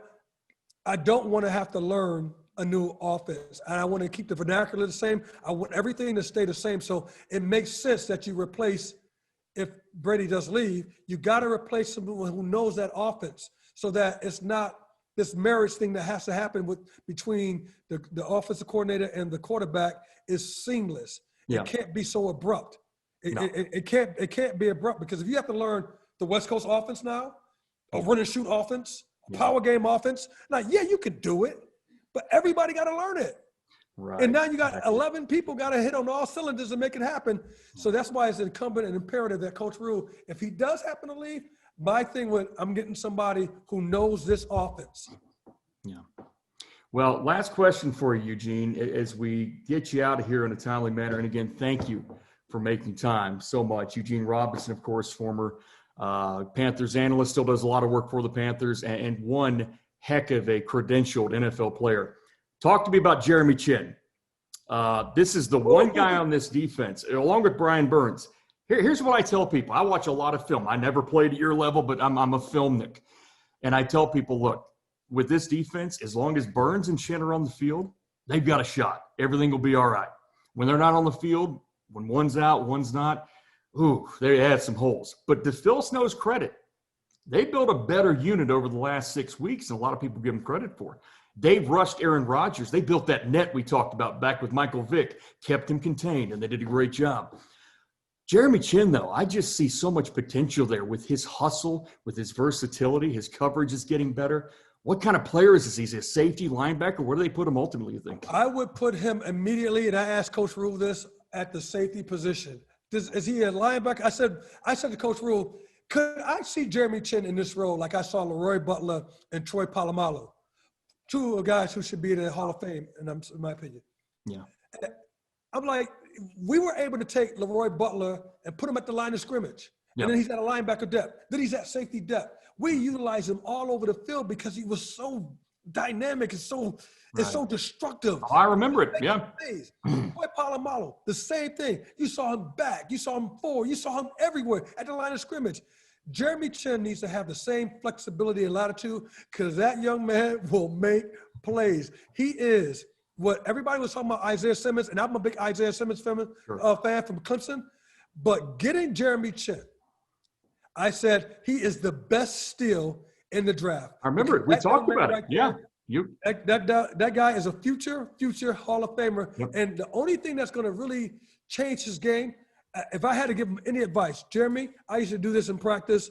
want to have to learn a new offense, and I want to keep the vernacular the same. I want everything to stay the same. So it makes sense that you replace, if Brady does leave, you got to replace someone who knows that offense, so that it's not this marriage thing that has to happen between the offensive coordinator and the quarterback is seamless. Yeah. It can't be so abrupt. It can't be abrupt, because if you have to learn the West Coast offense now, a run and shoot offense, a power game offense, now, you could do it, but everybody got to learn it. Right. And now you got 11 people got to hit on all cylinders to make it happen. So that's why it's incumbent and imperative that Coach Rule, if he does happen to leave, my thing with I'm getting somebody who knows this offense. Yeah. Well, last question for you, Eugene, as we get you out of here in a timely manner. And again, thank you for making time so much. Eugene Robinson, of course, former Panthers analyst, still does a lot of work for the Panthers, and one heck of a credentialed NFL player. Talk to me about Jeremy Chinn. This is the one guy on this defense, along with Brian Burns. Here's what I tell people. I watch a lot of film. I never played at your level, but I'm a film nick. And I tell people, look, with this defense, as long as Burns and Chinn are on the field, they've got a shot. Everything will be all right. When they're not on the field, when one's out, one's not, they had some holes. But to Phil Snow's credit, they built a better unit over the last 6 weeks than a lot of people give them credit for. They've rushed Aaron Rodgers. They built that net we talked about back with Michael Vick, kept him contained, and they did a great job. Jeremy Chinn, though, I just see so much potential there with his hustle, with his versatility. His coverage is getting better. What kind of player is this? He's a safety, linebacker? Where do they put him ultimately, you think? I would put him immediately, and I asked Coach Rule this, at the safety position. Is he a linebacker? I said to Coach Rule, could I see Jeremy Chinn in this role like I saw Leroy Butler and Troy Polamalu? Two guys who should be in the Hall of Fame, in my opinion. Yeah. And I'm like, we were able to take Leroy Butler and put him at the line of scrimmage. Yep. And then he's at a linebacker depth. Then he's at safety depth. We utilized him all over the field because he was so dynamic and so destructive. Oh, I remember it. Yeah. Troy Polamalu, the same thing. You saw him back. You saw him forward. You saw him everywhere at the line of scrimmage. Jeremy Chinn needs to have the same flexibility and latitude, because that young man will make plays. He is what everybody was talking about, Isaiah Simmons, and I'm a big Isaiah Simmons fan from Clemson. But getting Jeremy Chinn, I said he is the best steal in the draft. I remember it. We talked about it. Yeah. That guy is a future Hall of Famer. Yep. And the only thing that's going to really change his game, if I had to give him any advice, Jeremy, I used to do this in practice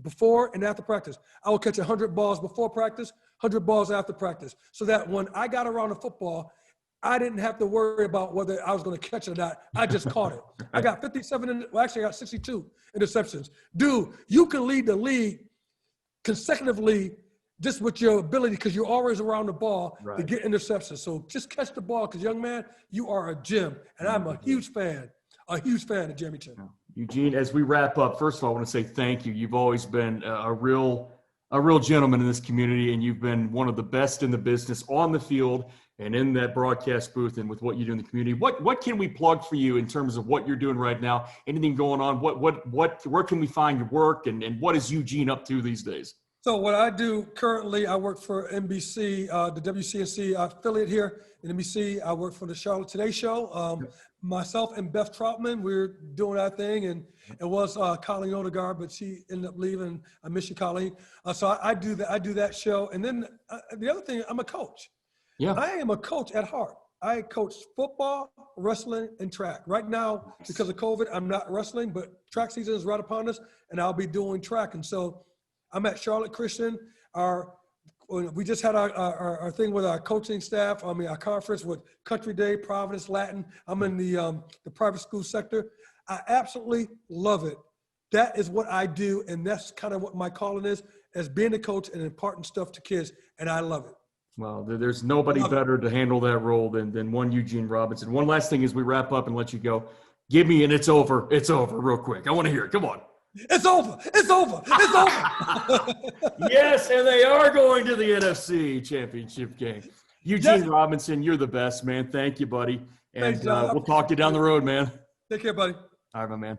before and after practice. I would catch 100 balls before practice, 100 balls after practice, so that when I got around the football, I didn't have to worry about whether I was going to catch it or not. I just caught it. I got 57, I got 62 interceptions. Dude, you can lead the league consecutively just with your ability, because you're always around the ball to get interceptions. So just catch the ball, because, young man, you are a gem. And I'm a huge fan of Jeremy Chinn. Eugene, as we wrap up, first of all, I want to say thank you. You've always been a real gentleman in this community, and you've been one of the best in the business on the field and in that broadcast booth and with what you do in the community. What can we plug for you in terms of what you're doing right now? Anything going on? Where can we find your work, and what is Eugene up to these days? So what I do currently, I work for NBC, the WCNC affiliate here in NBC. I work for the Charlotte Today Show. Myself and Beth Troutman, we're doing our thing, and it was Colleen Odegaard, but she ended up leaving. I miss you, Colleen. So I do that show. And then the other thing, I'm a coach. Yeah. I am a coach at heart. I coach football, wrestling, and track. Right now, because of COVID, I'm not wrestling, but track season is right upon us, and I'll be doing track. And so I'm at Charlotte Christian. We just had our thing with our coaching staff. I mean, our conference with Country Day, Providence, Latin. I'm in the private school sector. I absolutely love it. That is what I do, and that's kind of what my calling is, as being a coach and imparting stuff to kids, and I love it. Well, there's nobody better to handle that role than one Eugene Robinson. One last thing as we wrap up and let you go. Give me an it's over real quick. I want to hear it. Come on. It's over. It's over. It's over. Yes, and they are going to the NFC Championship game. Eugene Robinson, you're the best, man. Thank you, buddy. And Thanks, John. we'll talk to you down the road, man. Take care, buddy. All right, my man.